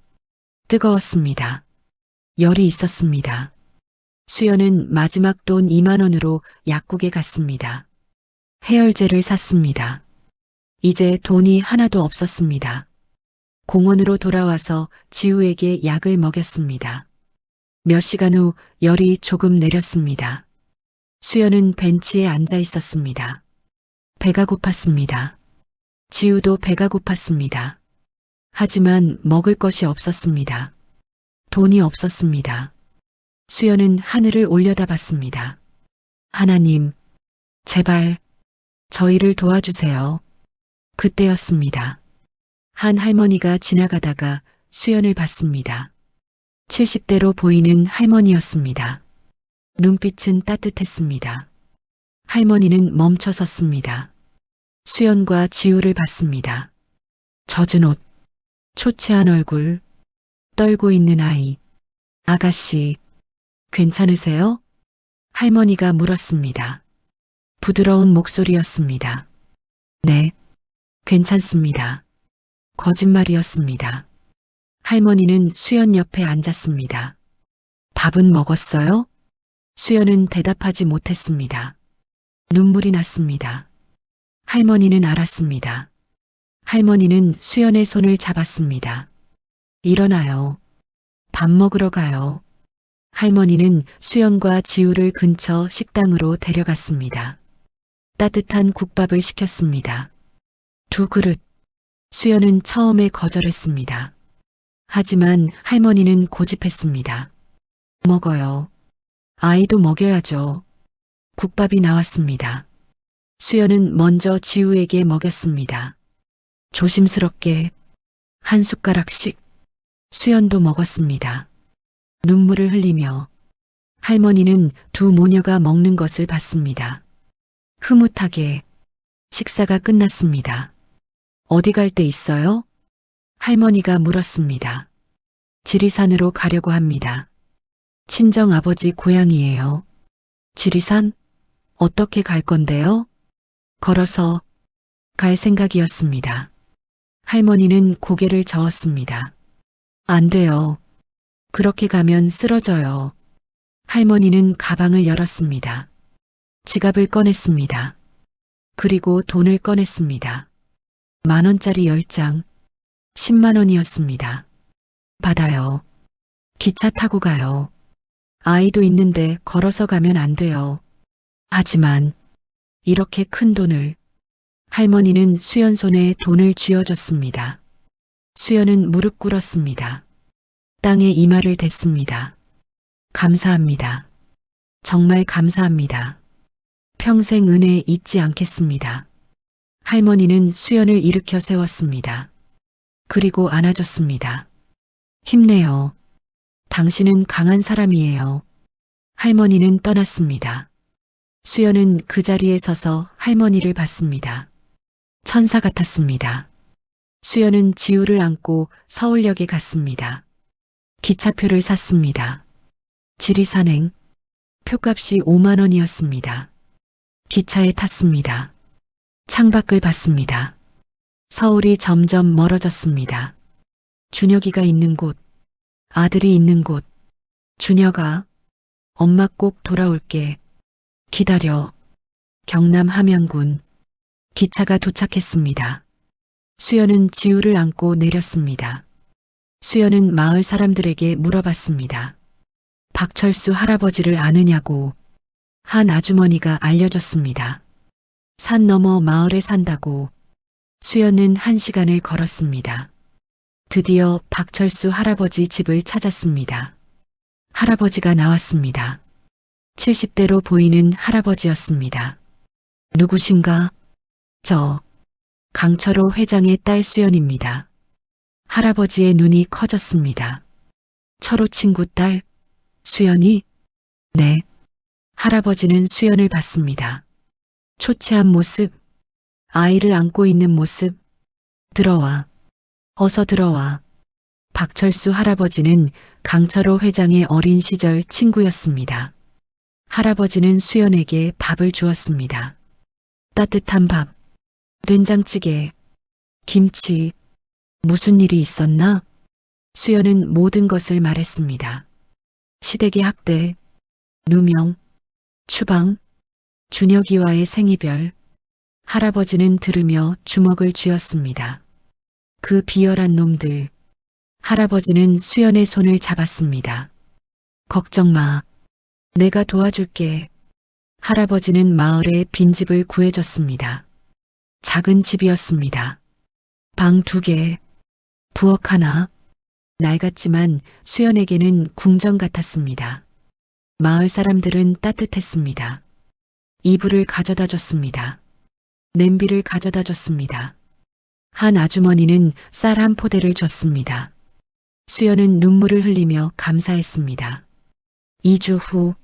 뜨거웠습니다. 열이 있었습니다. 수연은 마지막 돈 2만 원으로 약국에 갔습니다. 해열제를 샀습니다. 이제 돈이 하나도 없었습니다. 공원으로 돌아와서 지우에게 약을 먹였습니다. 몇 시간 후 열이 조금 내렸습니다. 수연은 벤치에 앉아 있었습니다. 배가 고팠습니다. 지우도 배가 고팠습니다. 하지만 먹을 것이 없었습니다. 돈이 없었습니다. 수연은 하늘을 올려다봤습니다. 하나님, 제발 저희를 도와주세요. 그때였습니다. 한 할머니가 지나가다가 수연을 봤습니다. 70대로 보이는 할머니였습니다. 눈빛은 따뜻했습니다. 할머니는 멈춰 섰습니다. 수연과 지우를 봤습니다. 젖은 옷, 초췌한 얼굴, 떨고 있는 아이. 아가씨, 괜찮으세요? 할머니가 물었습니다. 부드러운 목소리였습니다. 네, 괜찮습니다. 거짓말이었습니다. 할머니는 수연 옆에 앉았습니다. 밥은 먹었어요? 수연은 대답하지 못했습니다. 눈물이 났습니다. 할머니는 알았습니다. 할머니는 수연의 손을 잡았습니다. 일어나요. 밥 먹으러 가요. 할머니는 수연과 지우를 근처 식당으로 데려갔습니다. 따뜻한 국밥을 시켰습니다. 2그릇. 수연은 처음에 거절했습니다. 하지만 할머니는 고집했습니다. 먹어요. 아이도 먹여야죠. 국밥이 나왔습니다. 수연은 먼저 지우에게 먹였습니다. 조심스럽게 한 숟가락씩 수연도 먹었습니다. 눈물을 흘리며 할머니는 두 모녀가 먹는 것을 봤습니다. 흐뭇하게 식사가 끝났습니다. 어디 갈 데 있어요? 할머니가 물었습니다. 지리산으로 가려고 합니다. 친정 아버지 고향이에요. 지리산? 어떻게 갈 건데요? 걸어서 갈 생각이었습니다. 할머니는 고개를 저었습니다. 안 돼요. 그렇게 가면 쓰러져요. 할머니는 가방을 열었습니다. 지갑을 꺼냈습니다. 그리고 돈을 꺼냈습니다. 10,000원짜리 10장, 10만 원이었습니다. 받아요. 기차 타고 가요. 아이도 있는데 걸어서 가면 안 돼요. 하지만 이렇게 큰 돈을 할머니는 수연 손에 돈을 쥐어줬습니다. 수연은 무릎 꿇었습니다. 땅에 이마를 댔습니다. 감사합니다. 정말 감사합니다. 평생 은혜 잊지 않겠습니다. 할머니는 수연을 일으켜 세웠습니다. 그리고 안아줬습니다. 힘내요. 당신은 강한 사람이에요. 할머니는 떠났습니다. 수연은 그 자리에 서서 할머니를 봤습니다. 천사 같았습니다. 수연은 지우를 안고 서울역에 갔습니다. 기차표를 샀습니다. 지리산행, 표값이 5만 원이었습니다. 기차에 탔습니다. 창밖을 봤습니다. 서울이 점점 멀어졌습니다. 준혁이가 있는 곳, 아들이 있는 곳, 준혁아, 엄마 꼭 돌아올게. 기다려. 경남 함양군. 기차가 도착했습니다. 수연은 지우를 안고 내렸습니다. 수연은 마을 사람들에게 물어봤습니다. 박철수 할아버지를 아느냐고. 한 아주머니가 알려줬습니다. 산 너머 마을에 산다고. 수연은 1시간을 걸었습니다. 드디어 박철수 할아버지 집을 찾았습니다. 할아버지가 나왔습니다. 70대로 보이는 할아버지였습니다. 누구신가? 저 강철호 회장의 딸 수연입니다. 할아버지의 눈이 커졌습니다. 철호 친구 딸 수연이? 네. 할아버지는 수연을 봤습니다. 초췌한 모습, 아이를 안고 있는 모습. 들어와. 어서 들어와. 박철수 할아버지는 강철호 회장의 어린 시절 친구였습니다. 할아버지는 수연에게 밥을 주었습니다. 따뜻한 밥, 된장찌개, 김치. 무슨 일이 있었나? 수연은 모든 것을 말했습니다. 시댁의 학대, 누명, 추방, 준혁이와의 생이별. 할아버지는 들으며 주먹을 쥐었습니다. 그 비열한 놈들. 할아버지는 수연의 손을 잡았습니다. 걱정 마. 내가 도와줄게. 할아버지는 마을에 빈집을 구해줬습니다. 작은 집이었습니다. 방 2개, 부엌 하나. 낡았지만 수연에게는 궁전 같았습니다. 마을 사람들은 따뜻했습니다. 이불을 가져다 줬습니다. 냄비를 가져다 줬습니다. 한 아주머니는 쌀 1포대를 줬습니다. 수연은 눈물을 흘리며 감사했습니다. 2주 후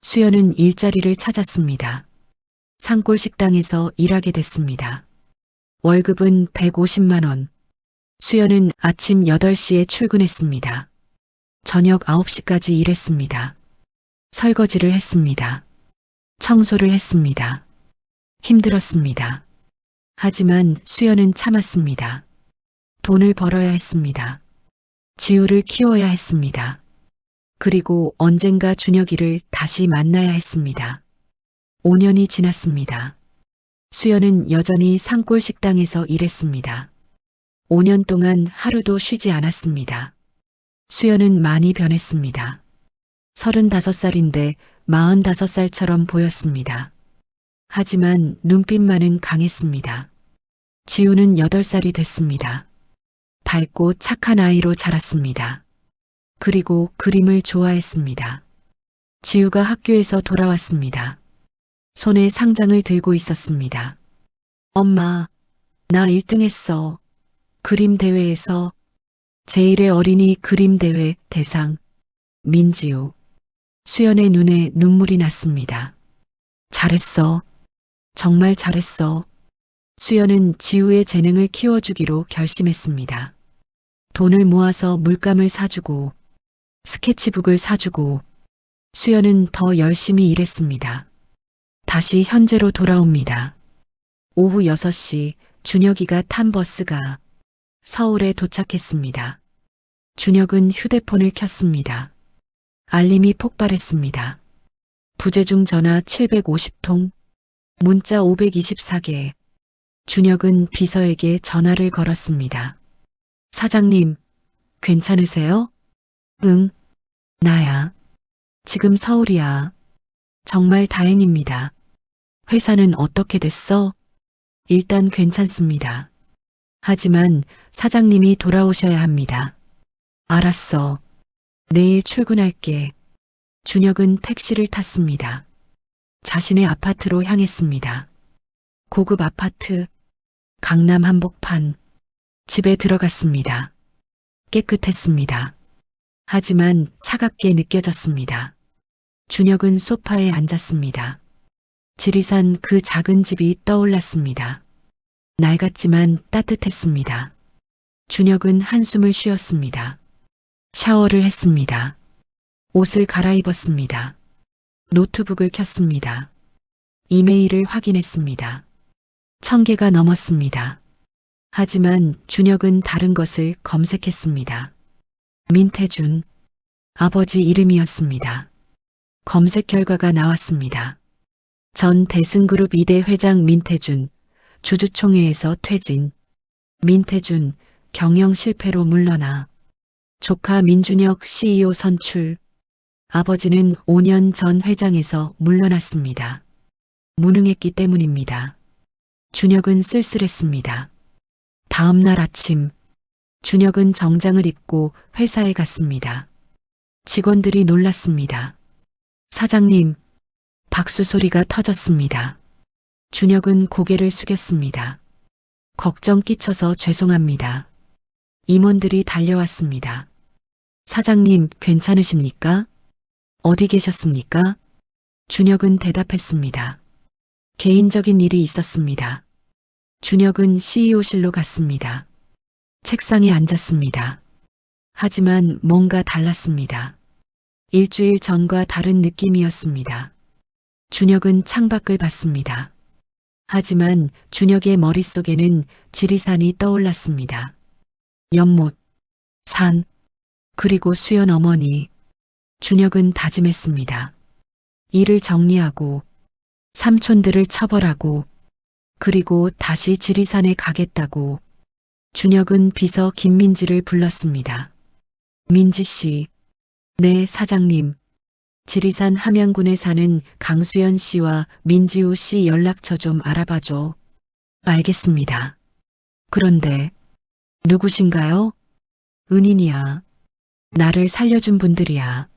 수연은 일자리를 찾았습니다. 산골 식당에서 일하게 됐습니다. 월급은 150만 원. 수연은 아침 8시에 출근했습니다. 저녁 9시까지 일했습니다. 설거지를 했습니다. 청소를 했습니다. 힘들었습니다. 하지만 수연은 참았습니다. 돈을 벌어야 했습니다. 지우를 키워야 했습니다. 그리고 언젠가 준혁이를 다시 만나야 했습니다. 5년이 지났습니다. 수연은 여전히 산골 식당에서 일했습니다. 5년 동안 하루도 쉬지 않았습니다. 수연은 많이 변했습니다. 35살인데 45살처럼 보였습니다. 하지만 눈빛만은 강했습니다. 지우는 8살이 됐습니다. 밝고 착한 아이로 자랐습니다. 그리고 그림을 좋아했습니다. 지우가 학교에서 돌아왔습니다. 손에 상장을 들고 있었습니다. 엄마, 나 1등 했어. 그림 대회에서 제1회 어린이 그림 대회 대상 민지우. 수연의 눈에 눈물이 났습니다. 잘했어. 정말 잘했어. 수연은 지우의 재능을 키워주기로 결심했습니다. 돈을 모아서 물감을 사주고 스케치북을 사주고 수연은 더 열심히 일했습니다. 다시 현재로 돌아옵니다. 오후 6시 준혁이가 탄 버스가 서울에 도착했습니다. 준혁은 휴대폰을 켰습니다. 알림이 폭발했습니다. 부재중 전화 750통, 문자 524개. 준혁은 비서에게 전화를 걸었습니다. 사장님, 괜찮으세요? 응, 나야. 지금 서울이야. 정말 다행입니다. 회사는 어떻게 됐어? 일단 괜찮습니다. 하지만 사장님이 돌아오셔야 합니다. 알았어. 내일 출근할게. 준혁은 택시를 탔습니다. 자신의 아파트로 향했습니다. 고급 아파트, 강남 한복판. 집에 들어갔습니다. 깨끗했습니다. 하지만 차갑게 느껴졌습니다. 준혁은 소파에 앉았습니다. 지리산 그 작은 집이 떠올랐습니다. 낡았지만 따뜻했습니다. 준혁은 한숨을 쉬었습니다. 샤워를 했습니다. 옷을 갈아입었습니다. 노트북을 켰습니다. 이메일을 확인했습니다. 1000개가 넘었습니다. 하지만 준혁은 다른 것을 검색했습니다. 민태준, 아버지 이름이었습니다. 검색 결과가 나왔습니다. 전 대승그룹 2대 회장 민태준, 주주총회에서 퇴진. 민태준, 경영 실패로 물러나. 조카 민준혁 CEO 선출. 아버지는 5년 전 회장에서 물러났습니다. 무능했기 때문입니다. 준혁은 쓸쓸했습니다. 다음 날 아침, 준혁은 정장을 입고 회사에 갔습니다. 직원들이 놀랐습니다. 사장님, 박수 소리가 터졌습니다. 준혁은 고개를 숙였습니다. 걱정 끼쳐서 죄송합니다. 임원들이 달려왔습니다. 사장님, 괜찮으십니까? 어디 계셨습니까? 준혁은 대답했습니다. 개인적인 일이 있었습니다. 준혁은 CEO실로 갔습니다. 책상에 앉았습니다. 하지만 뭔가 달랐습니다. 일주일 전과 다른 느낌이었습니다. 준혁은 창밖을 봤습니다. 하지만 준혁의 머릿속에는 지리산이 떠올랐습니다. 연못, 산, 그리고 수연 어머니. 준혁은 다짐했습니다. 일을 정리하고 삼촌들을 처벌하고 그리고 다시 지리산에 가겠다고. 준혁은 비서 김민지를 불렀습니다. 민지 씨. 네, 사장님. 지리산 함양군에 사는 강수연 씨와 민지우 씨 연락처 좀 알아봐줘. 알겠습니다. 그런데 누구신가요? 은인이야. 나를 살려준 분들이야.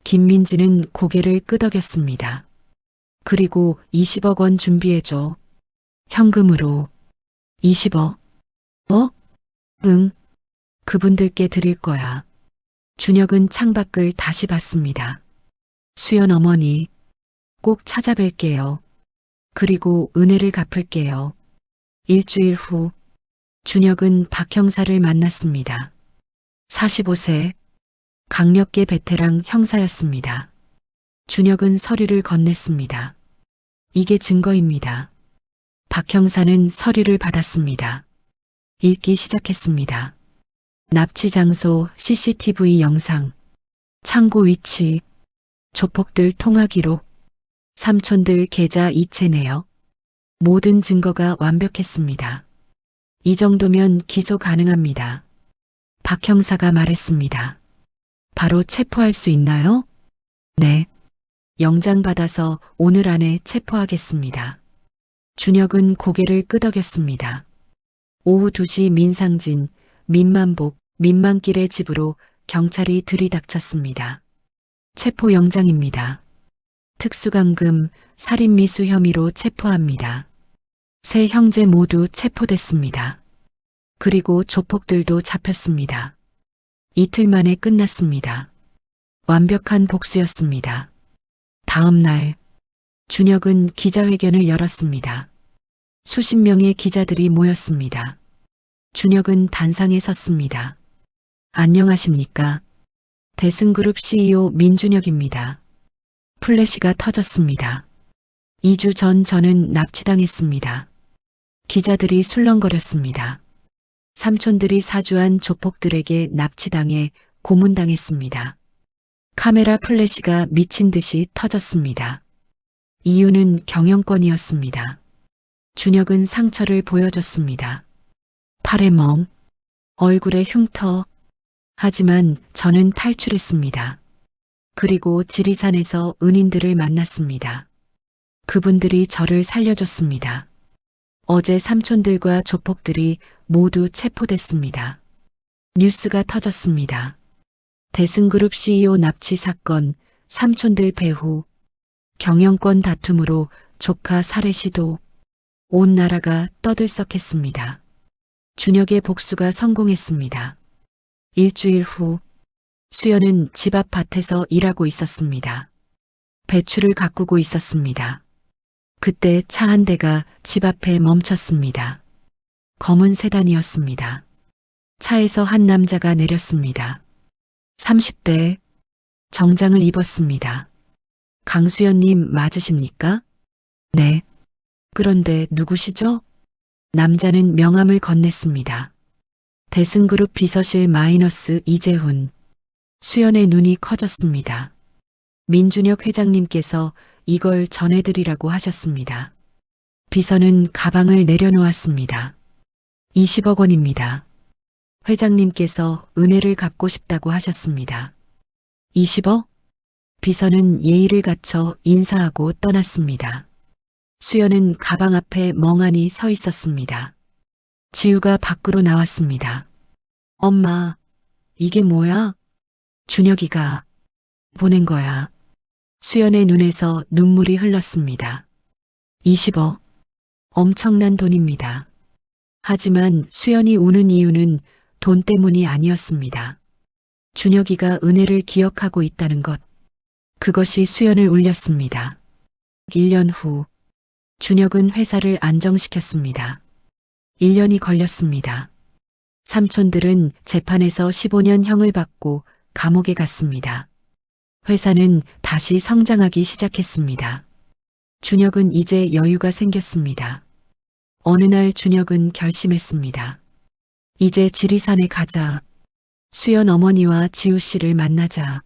김민지는 고개를 끄덕였습니다. 그리고 20억 원 준비해줘. 현금으로. 20억. 응. 그분들께 드릴 거야. 준혁은 창밖을 다시 봤습니다. 수연 어머니, 꼭 찾아뵐게요. 그리고 은혜를 갚을게요. 일주일 후, 준혁은 박 형사를 만났습니다. 45세, 강력계 베테랑 형사였습니다. 준혁은 서류를 건넸습니다. 이게 증거입니다. 박 형사는 서류를 받았습니다. 읽기 시작했습니다. 납치 장소 CCTV 영상, 창고 위치, 조폭들 통화 기록, 삼촌들 계좌 이체 내역. 모든 증거가 완벽했습니다. 이 정도면 기소 가능합니다. 박 형사가 말했습니다. 바로 체포할 수 있나요? 네. 영장 받아서 오늘 안에 체포하겠습니다. 준혁은 고개를 끄덕였습니다. 오후 2시 민상진, 민만복, 민만길의 집으로 경찰이 들이닥쳤습니다. 체포영장입니다. 특수감금, 살인미수 혐의로 체포합니다. 세 형제 모두 체포됐습니다. 그리고 조폭들도 잡혔습니다. 이틀 만에 끝났습니다. 완벽한 복수였습니다. 다음 날, 준혁은 기자회견을 열었습니다. 수십 명의 기자들이 모였습니다. 준혁은 단상에 섰습니다. 안녕하십니까? 대승그룹 CEO 민준혁입니다. 플래시가 터졌습니다. 2주 전 저는 납치당했습니다. 기자들이 술렁거렸습니다. 삼촌들이 사주한 조폭들에게 납치당해 고문당했습니다. 카메라 플래시가 미친 듯이 터졌습니다. 이유는 경영권이었습니다. 준혁은 상처를 보여줬습니다. 팔에 멍, 얼굴에 흉터. 하지만 저는 탈출했습니다. 그리고 지리산에서 은인들을 만났습니다. 그분들이 저를 살려줬습니다. 어제 삼촌들과 조폭들이 모두 체포됐습니다. 뉴스가 터졌습니다. 대승그룹 CEO 납치 사건, 삼촌들 배후, 경영권 다툼으로 조카 살해 시도, 온 나라가 떠들썩했습니다. 준혁의 복수가 성공했습니다. 일주일 후, 수연은 집 앞 밭에서 일하고 있었습니다. 배추를 가꾸고 있었습니다. 그때 차 한 대가 집 앞에 멈췄습니다. 검은 세단이었습니다. 차에서 한 남자가 내렸습니다. 30대, 정장을 입었습니다. 강수연님 맞으십니까? 네. 그런데 누구시죠? 남자는 명함을 건넸습니다. 대승그룹 비서실 마이너스 이재훈. 수연의 눈이 커졌습니다. 민준혁 회장님께서 이걸 전해드리라고 하셨습니다. 비서는 가방을 내려놓았습니다. 20억 원입니다. 회장님께서 은혜를 갚고 싶다고 하셨습니다. 20억? 비서는 예의를 갖춰 인사하고 떠났습니다. 수연은 가방 앞에 멍하니 서 있었습니다. 지우가 밖으로 나왔습니다. 엄마, 이게 뭐야? 준혁이가 보낸 거야. 수연의 눈에서 눈물이 흘렀습니다. 20억. 엄청난 돈입니다. 하지만 수연이 우는 이유는 돈 때문이 아니었습니다. 준혁이가 은혜를 기억하고 있다는 것. 그것이 수연을 울렸습니다. 1년 후, 준혁은 회사를 안정시켰습니다. 1년이 걸렸습니다. 삼촌들은 재판에서 15년 형을 받고 감옥에 갔습니다. 회사는 다시 성장하기 시작했습니다. 준혁은 이제 여유가 생겼습니다. 어느 날 준혁은 결심했습니다. 이제 지리산에 가자. 수연 어머니와 지우 씨를 만나자.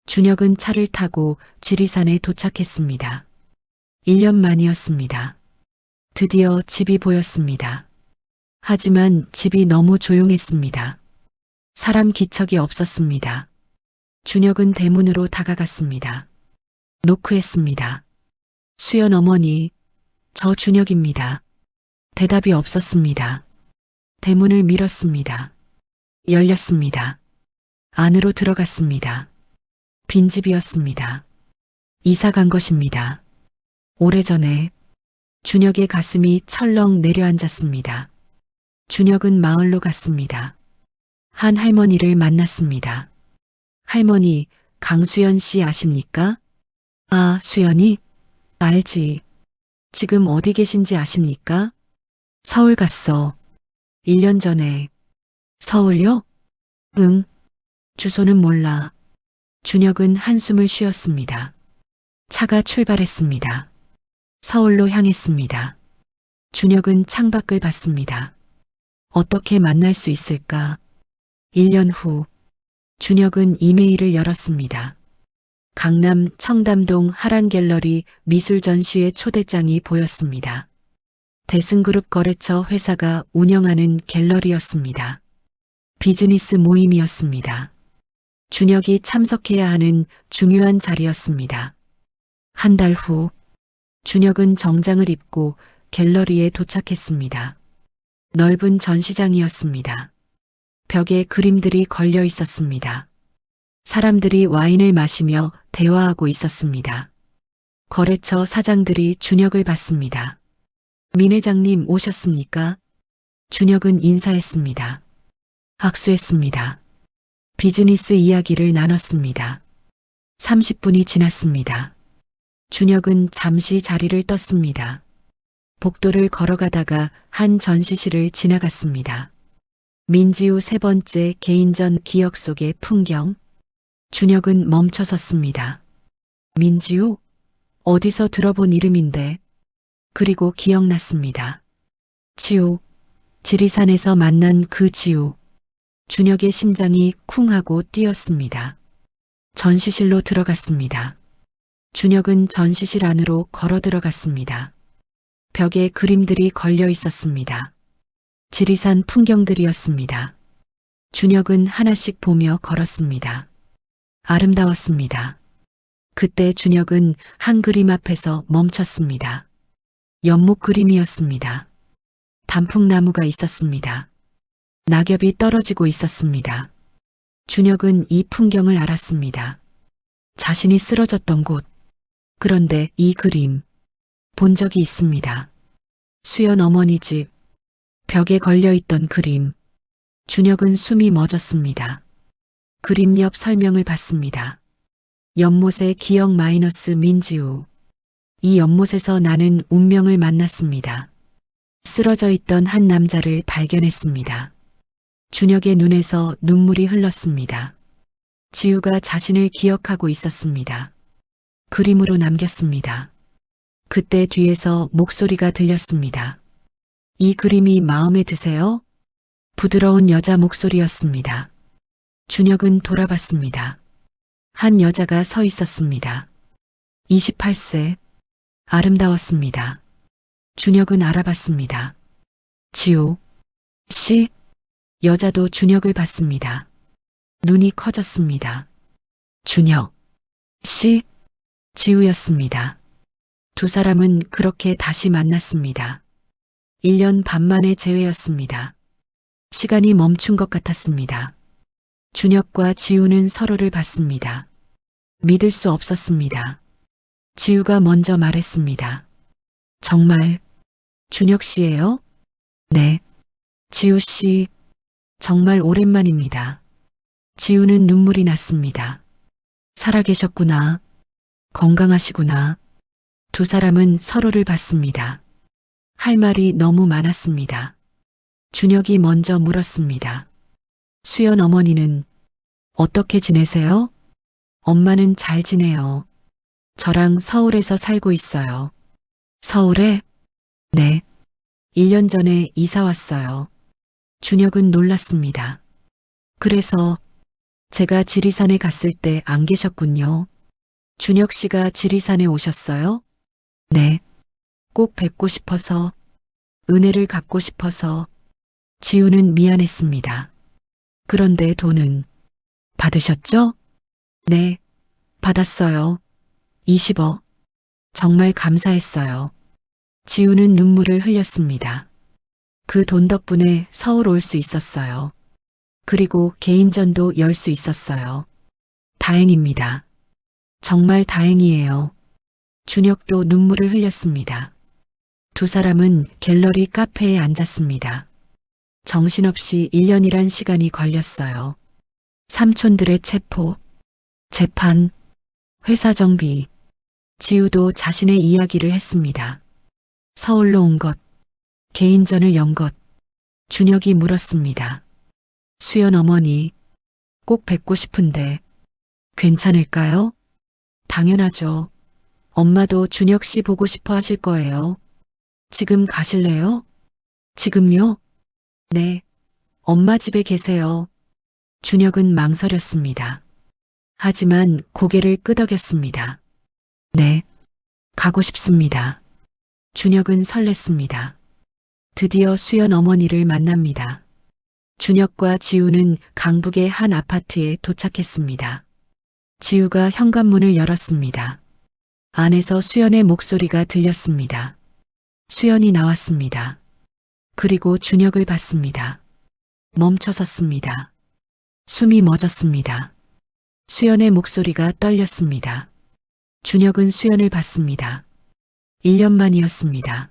준혁은 차를 타고 지리산에 도착했습니다. 1년 만이었습니다. 드디어 집이 보였습니다. 하지만 집이 너무 조용했습니다. 사람 기척이 없었습니다. 준혁은 대문으로 다가갔습니다. 노크했습니다. 수연 어머니, 저 준혁입니다. 대답이 없었습니다. 대문을 밀었습니다. 열렸습니다. 안으로 들어갔습니다. 빈집이었습니다. 이사 간 것입니다. 오래전에. 준혁의 가슴이 철렁 내려앉았습니다. 준혁은 마을로 갔습니다. 한 할머니를 만났습니다. 할머니, 강수연 씨 아십니까? 아, 수연이? 알지. 지금 어디 계신지 아십니까? 서울 갔어. 1년 전에. 서울요? 응. 주소는 몰라. 준혁은 한숨을 쉬었습니다. 차가 출발했습니다. 서울로 향했습니다. 준혁은 창밖을 봤습니다. 어떻게 만날 수 있을까? 1년 후, 준혁은 이메일을 열었습니다. 강남 청담동 하란갤러리 미술 전시회 초대장이 보였습니다. 대승그룹 거래처 회사가 운영하는 갤러리였습니다. 비즈니스 모임이었습니다. 준혁이 참석해야 하는 중요한 자리였습니다. 한 달 후, 준혁은 정장을 입고 갤러리에 도착했습니다. 넓은 전시장이었습니다. 벽에 그림들이 걸려 있었습니다. 사람들이 와인을 마시며 대화하고 있었습니다. 거래처 사장들이 준혁을 봤습니다. 민 회장님 오셨습니까? 준혁은 인사했습니다. 악수했습니다. 비즈니스 이야기를 나눴습니다. 30분이 지났습니다. 준혁은 잠시 자리를 떴습니다. 복도를 걸어가다가 한 전시실을 지나갔습니다. 민지우 세 번째 개인전 기억 속의 풍경. 준혁은 멈춰섰습니다. 민지우? 어디서 들어본 이름인데. 그리고 기억났습니다. 지우. 지리산에서 만난 그 지우. 준혁의 심장이 쿵 하고 뛰었습니다. 전시실로 들어갔습니다. 준혁은 전시실 안으로 걸어 들어갔습니다. 벽에 그림들이 걸려 있었습니다. 지리산 풍경들이었습니다. 준혁은 하나씩 보며 걸었습니다. 아름다웠습니다. 그때 준혁은 한 그림 앞에서 멈췄습니다. 연못 그림이었습니다. 단풍나무가 있었습니다. 낙엽이 떨어지고 있었습니다. 준혁은 이 풍경을 알았습니다. 자신이 쓰러졌던 곳. 그런데 이 그림 본 적이 있습니다. 수연 어머니 집 벽에 걸려 있던 그림. 준혁은 숨이 멎었습니다. 그림 옆 설명을 봤습니다. 연못의 기억 마이너스 민지우. 이 연못에서 나는 운명을 만났습니다. 쓰러져 있던 한 남자를 발견했습니다. 준혁의 눈에서 눈물이 흘렀습니다. 지우가 자신을 기억하고 있었습니다. 그림으로 남겼습니다. 그때 뒤에서 목소리가 들렸습니다. 이 그림이 마음에 드세요? 부드러운 여자 목소리였습니다. 준혁은 돌아봤습니다. 한 여자가 서 있었습니다. 28세. 아름다웠습니다. 준혁은 알아봤습니다. 지우 씨. 여자도 준혁을 봤습니다. 눈이 커졌습니다. 준혁 씨. 지우였습니다. 두 사람은 그렇게 다시 만났습니다. 1년 반 만의 재회였습니다. 시간이 멈춘 것 같았습니다. 준혁과 지우는 서로를 봤습니다. 믿을 수 없었습니다. 지우가 먼저 말했습니다. 정말 준혁 씨예요? 네. 지우 씨, 정말 오랜만입니다. 지우는 눈물이 났습니다. 살아계셨구나. 건강하시구나. 두 사람은 서로를 봤습니다. 할 말이 너무 많았습니다. 준혁이 먼저 물었습니다. 수연 어머니는 어떻게 지내세요? 엄마는 잘 지내요. 저랑 서울에서 살고 있어요. 서울에? 네. 1년 전에 이사 왔어요. 준혁은 놀랐습니다. 그래서 제가 지리산에 갔을 때 안 계셨군요. 준혁 씨가 지리산에 오셨어요? 네. 꼭 뵙고 싶어서, 은혜를 갚고 싶어서. 지우는 미안했습니다. 그런데 돈은 받으셨죠? 네. 받았어요. 20억. 정말 감사했어요. 지우는 눈물을 흘렸습니다. 그 돈 덕분에 서울 올 수 있었어요. 그리고 개인전도 열 수 있었어요. 다행입니다. 정말 다행이에요. 준혁도 눈물을 흘렸습니다. 두 사람은 갤러리 카페에 앉았습니다. 정신없이 1년이란 시간이 걸렸어요. 삼촌들의 체포, 재판, 회사 정비. 지우도 자신의 이야기를 했습니다. 서울로 온 것, 개인전을 연 것. 준혁이 물었습니다. 수연 어머니, 꼭 뵙고 싶은데 괜찮을까요? 당연하죠. 엄마도 준혁 씨 보고 싶어 하실 거예요. 지금 가실래요? 지금요? 네. 엄마 집에 계세요. 준혁은 망설였습니다. 하지만 고개를 끄덕였습니다. 네. 가고 싶습니다. 준혁은 설렜습니다. 드디어 수연 어머니를 만납니다. 준혁과 지우는 강북의 한 아파트에 도착했습니다. 지우가 현관문을 열었습니다. 안에서 수연의 목소리가 들렸습니다. 수연이 나왔습니다. 그리고 준혁을 봤습니다. 멈춰섰습니다. 숨이 멎었습니다. 수연의 목소리가 떨렸습니다. 준혁은 수연을 봤습니다. 1년 만이었습니다.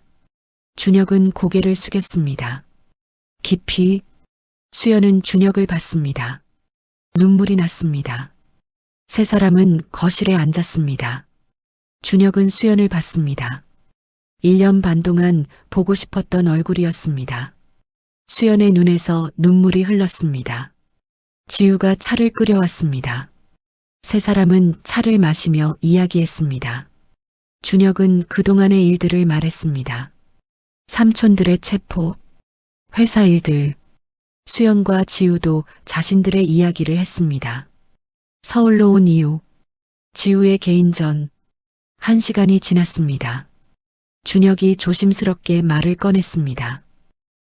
준혁은 고개를 숙였습니다. 깊이. 수연은 준혁을 봤습니다. 눈물이 났습니다. 세 사람은 거실에 앉았습니다. 준혁은 수연을 봤습니다. 1년 반 동안 보고 싶었던 얼굴이었습니다. 수연의 눈에서 눈물이 흘렀습니다. 지우가 차를 끓여왔습니다. 세 사람은 차를 마시며 이야기했습니다. 준혁은 그동안의 일들을 말했습니다. 삼촌들의 체포, 회사 일들, 수연과 지우도 자신들의 이야기를 했습니다. 서울로 온 이유, 지우의 개인전. 1시간이 지났습니다. 준혁이 조심스럽게 말을 꺼냈습니다.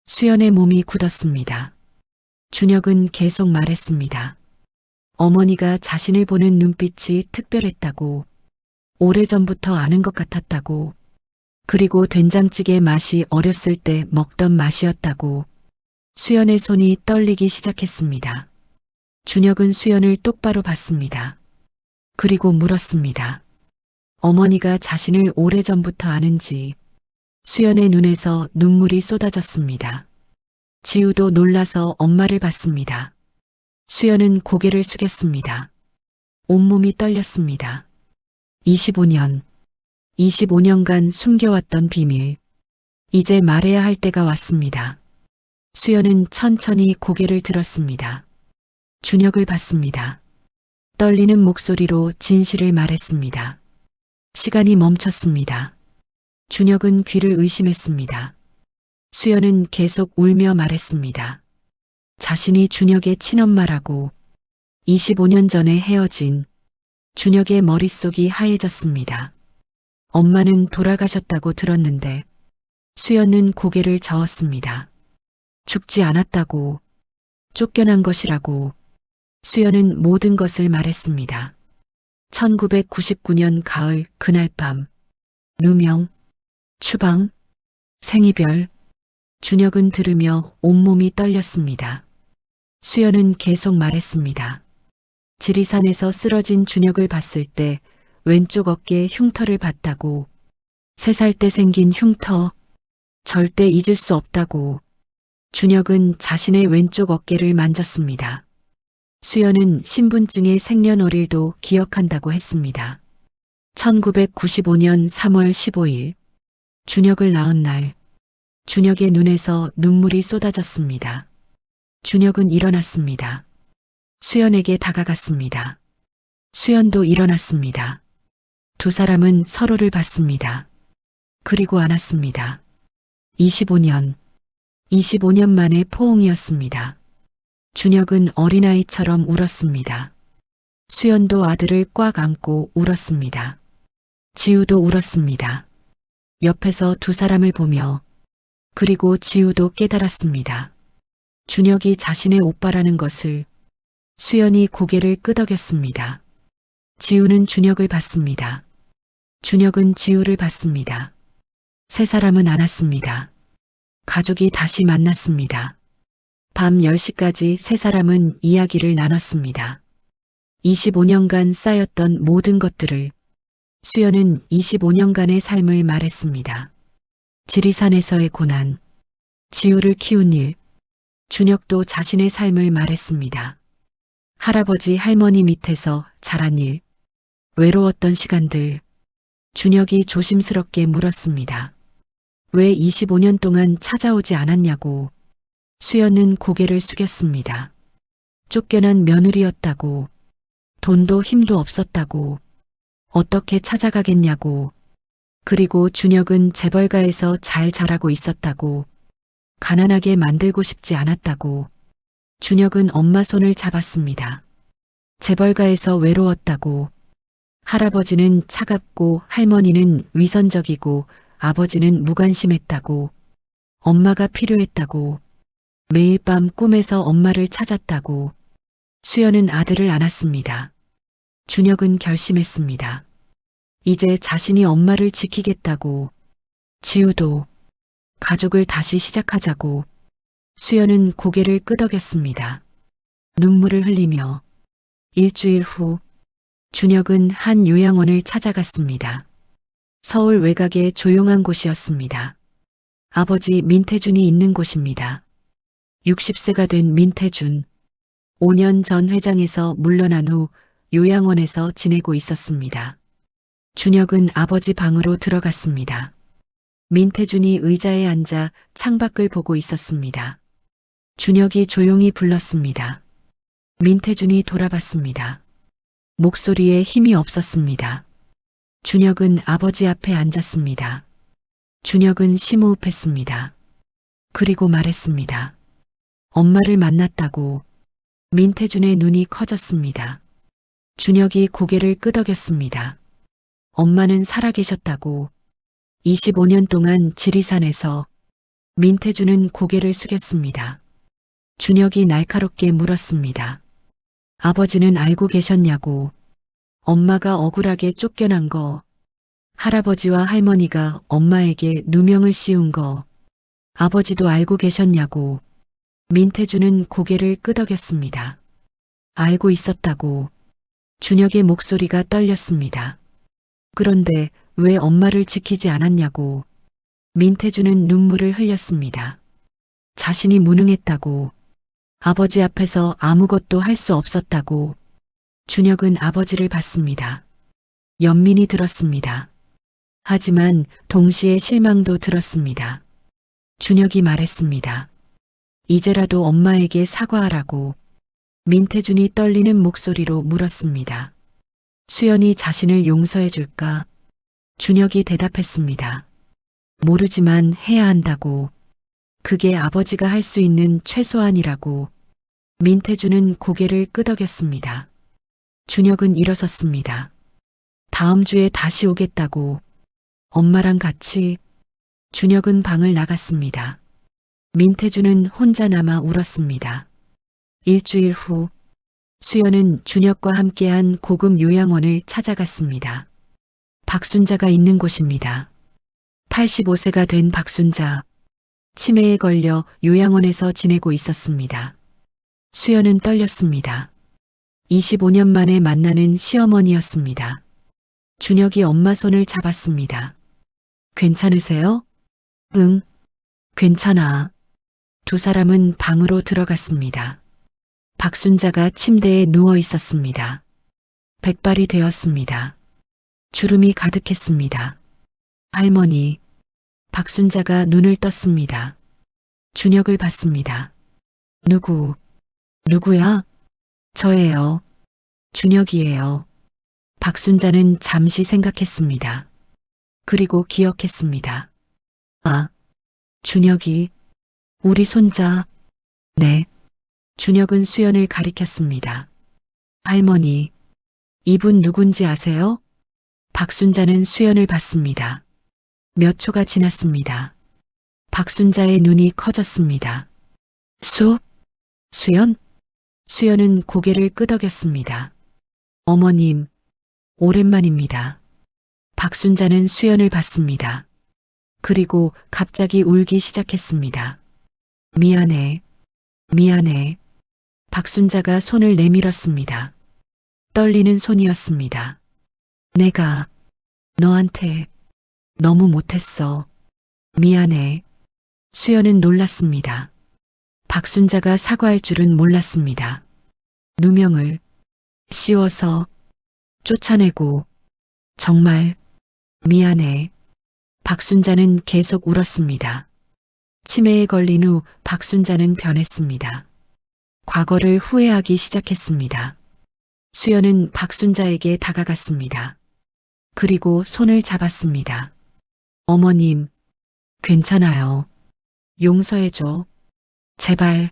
수연의 몸이 굳었습니다. 준혁은 계속 말했습니다. 어머니가 자신을 보는 눈빛이 특별했다고, 오래전부터 아는 것 같았다고, 그리고 된장찌개 맛이 어렸을 때 먹던 맛이었다고. 수연의 손이 떨리기 시작했습니다. 준혁은 수연을 똑바로 봤습니다. 그리고 물었습니다. 어머니가 자신을 오래전부터 아는지. 수연의 눈에서 눈물이 쏟아졌습니다. 지우도 놀라서 엄마를 봤습니다. 수연은 고개를 숙였습니다. 온몸이 떨렸습니다. 25년간 숨겨왔던 비밀. 이제 말해야 할 때가 왔습니다. 수연은 천천히 고개를 들었습니다. 준혁을 봤습니다. 떨리는 목소리로 진실을 말했습니다. 시간이 멈췄습니다. 준혁은 귀를 의심했습니다. 수연은 계속 울며 말했습니다. 자신이 준혁의 친엄마라고. 25년 전에 헤어진. 준혁의 머릿속이 하얘졌습니다. 엄마는 돌아가셨다고 들었는데. 수연은 고개를 저었습니다. 죽지 않았다고. 쫓겨난 것이라고. 수연은 모든 것을 말했습니다. 1999년 가을 그날 밤. 누명, 추방, 생이별. 준혁은 들으며 온몸이 떨렸습니다. 수연은 계속 말했습니다. 지리산에서 쓰러진 준혁을 봤을 때 왼쪽 어깨에 흉터를 봤다고. 3살 때 생긴 흉터. 절대 잊을 수 없다고. 준혁은 자신의 왼쪽 어깨를 만졌습니다. 수연은 신분증의 생년월일도 기억한다고 했습니다. 1995년 3월 15일. 준혁을 낳은 날. 준혁의 눈에서 눈물이 쏟아졌습니다. 준혁은 일어났습니다. 수연에게 다가갔습니다. 수연도 일어났습니다. 두 사람은 서로를 봤습니다. 그리고 안았습니다. 25년 만에 포옹이었습니다. 준혁은 어린아이처럼 울었습니다. 수연도 아들을 꽉 안고 울었습니다. 지우도 울었습니다. 옆에서 두 사람을 보며. 그리고 지우도 깨달았습니다. 준혁이 자신의 오빠라는 것을. 수연이 고개를 끄덕였습니다. 지우는 준혁을 봤습니다. 준혁은 지우를 봤습니다. 세 사람은 안았습니다. 가족이 다시 만났습니다. 밤 10시까지 세 사람은 이야기를 나눴습니다. 25년간 쌓였던 모든 것들을. 수연은 25년간의 삶을 말했습니다. 지리산에서의 고난, 지우를 키운 일. 준혁도 자신의 삶을 말했습니다. 할아버지 할머니 밑에서 자란 일, 외로웠던 시간들. 준혁이 조심스럽게 물었습니다. 왜 25년 동안 찾아오지 않았냐고. 수연은 고개를 숙였습니다. 쫓겨난 며느리였다고. 돈도 힘도 없었다고. 어떻게 찾아가겠냐고. 그리고 준혁은 재벌가에서 잘 자라고 있었다고. 가난하게 만들고 싶지 않았다고. 준혁은 엄마 손을 잡았습니다. 재벌가에서 외로웠다고. 할아버지는 차갑고 할머니는 위선적이고 아버지는 무관심했다고. 엄마가 필요했다고. 매일 밤 꿈에서 엄마를 찾았다고. 수연은 아들을 안았습니다. 준혁은 결심했습니다. 이제 자신이 엄마를 지키겠다고. 지우도. 가족을 다시 시작하자고. 수연은 고개를 끄덕였습니다. 눈물을 흘리며 일주일 후 준혁은 한 요양원을 찾아갔습니다. 서울 외곽의 조용한 곳이었습니다. 아버지 민태준이 있는 곳입니다. 60세가 된 민태준. 5년 전 회장에서 물러난 후 요양원에서 지내고 있었습니다. 준혁은 아버지 방으로 들어갔습니다. 민태준이 의자에 앉아 창밖을 보고 있었습니다. 준혁이 조용히 불렀습니다. 민태준이 돌아봤습니다. 목소리에 힘이 없었습니다. 준혁은 아버지 앞에 앉았습니다. 준혁은 심호흡했습니다. 그리고 말했습니다. 엄마를 만났다고. 민태준의 눈이 커졌습니다. 준혁이 고개를 끄덕였습니다. 엄마는 살아계셨다고. 25년 동안 지리산에서. 민태준은 고개를 숙였습니다. 준혁이 날카롭게 물었습니다. 아버지는 알고 계셨냐고. 엄마가 억울하게 쫓겨난 거, 할아버지와 할머니가 엄마에게 누명을 씌운 거, 아버지도 알고 계셨냐고. 민태준은 고개를 끄덕였습니다. 알고 있었다고. 준혁의 목소리가 떨렸습니다. 그런데 왜 엄마를 지키지 않았냐고. 민태준은 눈물을 흘렸습니다. 자신이 무능했다고. 아버지 앞에서 아무것도 할 수 없었다고. 준혁은 아버지를 봤습니다. 연민이 들었습니다. 하지만 동시에 실망도 들었습니다. 준혁이 말했습니다. 이제라도 엄마에게 사과하라고. 민태준이 떨리는 목소리로 물었습니다. 수연이 자신을 용서해 줄까? 준혁이 대답했습니다. 모르지만 해야 한다고. 그게 아버지가 할 수 있는 최소한이라고. 민태준은 고개를 끄덕였습니다. 준혁은 일어섰습니다. 다음 주에 다시 오겠다고. 엄마랑 같이. 준혁은 방을 나갔습니다. 민태준은 혼자 남아 울었습니다. 일주일 후 수연은 준혁과 함께한 고급 요양원을 찾아갔습니다. 박순자가 있는 곳입니다. 85세가 된 박순자. 치매에 걸려 요양원에서 지내고 있었습니다. 수연은 떨렸습니다. 25년 만에 만나는 시어머니였습니다. 준혁이 엄마 손을 잡았습니다. 괜찮으세요? 응, 괜찮아. 두 사람은 방으로 들어갔습니다. 박순자가 침대에 누워 있었습니다. 백발이 되었습니다. 주름이 가득했습니다. 할머니. 박순자가 눈을 떴습니다. 준혁을 봤습니다. 누구야? 저예요. 준혁이에요. 박순자는 잠시 생각했습니다. 그리고 기억했습니다. 아, 준혁이. 우리 손자. 네. 준혁은 수연을 가리켰습니다. 할머니. 이분 누군지 아세요? 박순자는 수연을 봤습니다. 몇 초가 지났습니다. 박순자의 눈이 커졌습니다. 수연? 수연은 고개를 끄덕였습니다. 어머님, 오랜만입니다. 박순자는 수연을 봤습니다. 그리고 갑자기 울기 시작했습니다. 미안해. 박순자가 손을 내밀었습니다. 떨리는 손이었습니다. 내가 너한테 너무 못했어. 미안해. 수연은 놀랐습니다. 박순자가 사과할 줄은 몰랐습니다. 누명을 씌워서 쫓아내고 정말 미안해. 박순자는 계속 울었습니다. 치매에 걸린 후 박순자는 변했습니다. 과거를 후회하기 시작했습니다. 수연은 박순자에게 다가갔습니다. 그리고 손을 잡았습니다. 어머님, 괜찮아요. 용서해줘. 제발.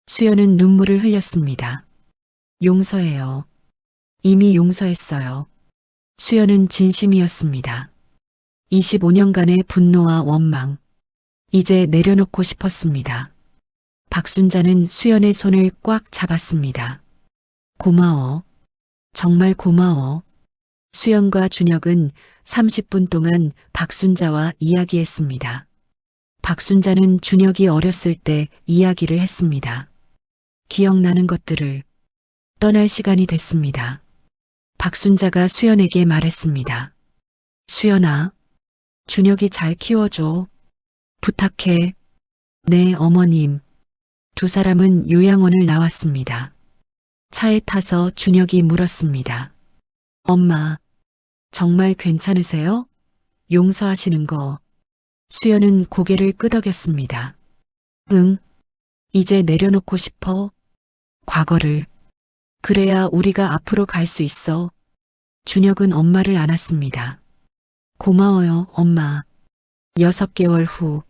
수연은 눈물을 흘렸습니다. 용서해요. 이미 용서했어요. 수연은 진심이었습니다. 25년간의 분노와 원망. 이제 내려놓고 싶었습니다. 박순자는 수연의 손을 꽉 잡았습니다. 고마워. 정말 고마워. 수연과 준혁은 30분 동안 박순자와 이야기했습니다. 박순자는 준혁이 어렸을 때 이야기를 했습니다. 기억나는 것들을 떠날 시간이 됐습니다. 박순자가 수연에게 말했습니다. 수연아, 준혁이 잘 키워줘. 부탁해. 네, 어머님. 두 사람은 요양원을 나왔습니다. 차에 타서 준혁이 물었습니다. 엄마, 정말 괜찮으세요? 용서하시는 거. 수연은 고개를 끄덕였습니다. 응, 이제 내려놓고 싶어. 과거를. 그래야 우리가 앞으로 갈 수 있어. 준혁은 엄마를 안았습니다. 고마워요, 엄마. 6개월 후,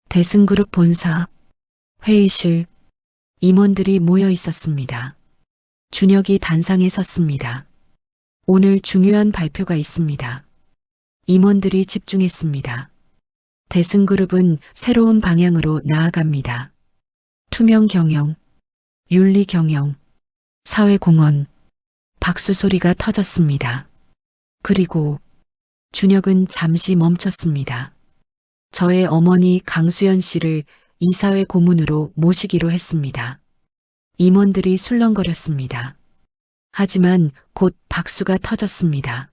대승그룹 본사, 회의실, 임원들이 모여 있었습니다. 준혁이 단상에 섰습니다. 오늘 중요한 발표가 있습니다. 임원들이 집중했습니다. 대승그룹은 새로운 방향으로 나아갑니다. 투명 경영, 윤리 경영, 사회공헌, 박수 소리가 터졌습니다. 그리고 준혁은 잠시 멈췄습니다. 저의 어머니 강수연 씨를 이사회 고문으로 모시기로 했습니다. 임원들이 술렁거렸습니다. 하지만 곧 박수가 터졌습니다.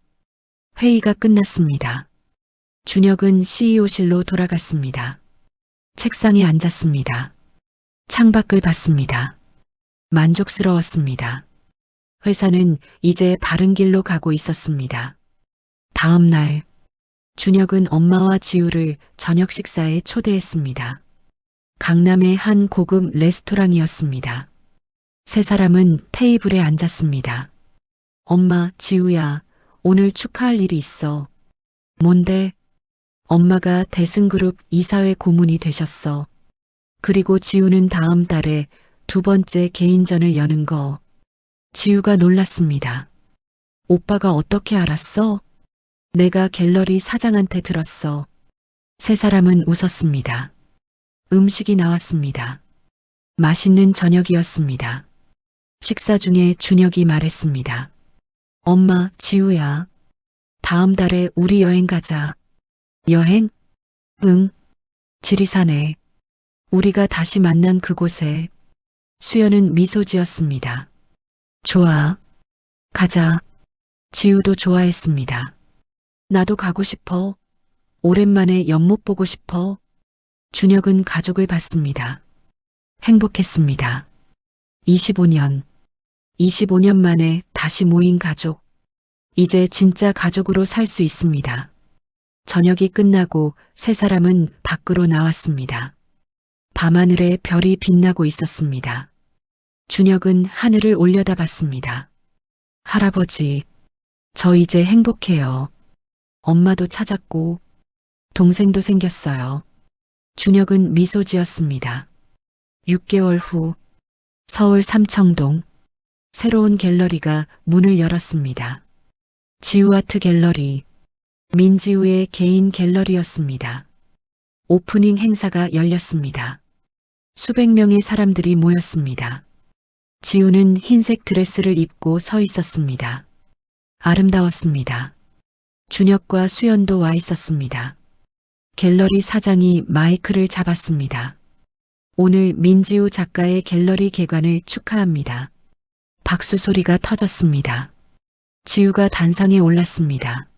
회의가 끝났습니다. 준혁은 CEO실로 돌아갔습니다. 책상에 앉았습니다. 창밖을 봤습니다. 만족스러웠습니다. 회사는 이제 바른 길로 가고 있었습니다. 다음 날, 준혁은 엄마와 지우를 저녁 식사에 초대했습니다. 강남의 한 고급 레스토랑이었습니다. 세 사람은 테이블에 앉았습니다. 엄마, 지우야, 오늘 축하할 일이 있어. 뭔데? 엄마가 대승그룹 이사회 고문이 되셨어. 그리고 지우는 다음 달에 2번째 개인전을 여는 거. 지우가 놀랐습니다. 오빠가 어떻게 알았어? 내가 갤러리 사장한테 들었어. 세 사람은 웃었습니다. 음식이 나왔습니다. 맛있는 저녁이었습니다. 식사 중에 준혁이 말했습니다. 엄마, 지우야. 다음 달에 우리 여행 가자. 여행? 응. 지리산에. 우리가 다시 만난 그곳에. 수연은 미소 지었습니다. 좋아. 가자. 지우도 좋아했습니다. 나도 가고 싶어. 오랜만에 연못 보고 싶어. 준혁은 가족을 봤습니다. 행복했습니다. 25년 만에 다시 모인 가족. 이제 진짜 가족으로 살 수 있습니다. 저녁이 끝나고 세 사람은 밖으로 나왔습니다. 밤하늘에 별이 빛나고 있었습니다. 준혁은 하늘을 올려다봤습니다. 할아버지, 저 이제 행복해요. 엄마도 찾았고 동생도 생겼어요. 준혁은 미소 지었습니다. 6개월 후 서울 삼청동 새로운 갤러리가 문을 열었습니다. 지우아트 갤러리, 민지우의 개인 갤러리였습니다. 오프닝 행사가 열렸습니다. 수백 명의 사람들이 모였습니다. 지우는 흰색 드레스를 입고 서 있었습니다. 아름다웠습니다. 준혁과 수연도 와 있었습니다. 갤러리 사장이 마이크를 잡았습니다. 오늘 민지우 작가의 갤러리 개관을 축하합니다. 박수 소리가 터졌습니다. 지우가 단상에 올랐습니다.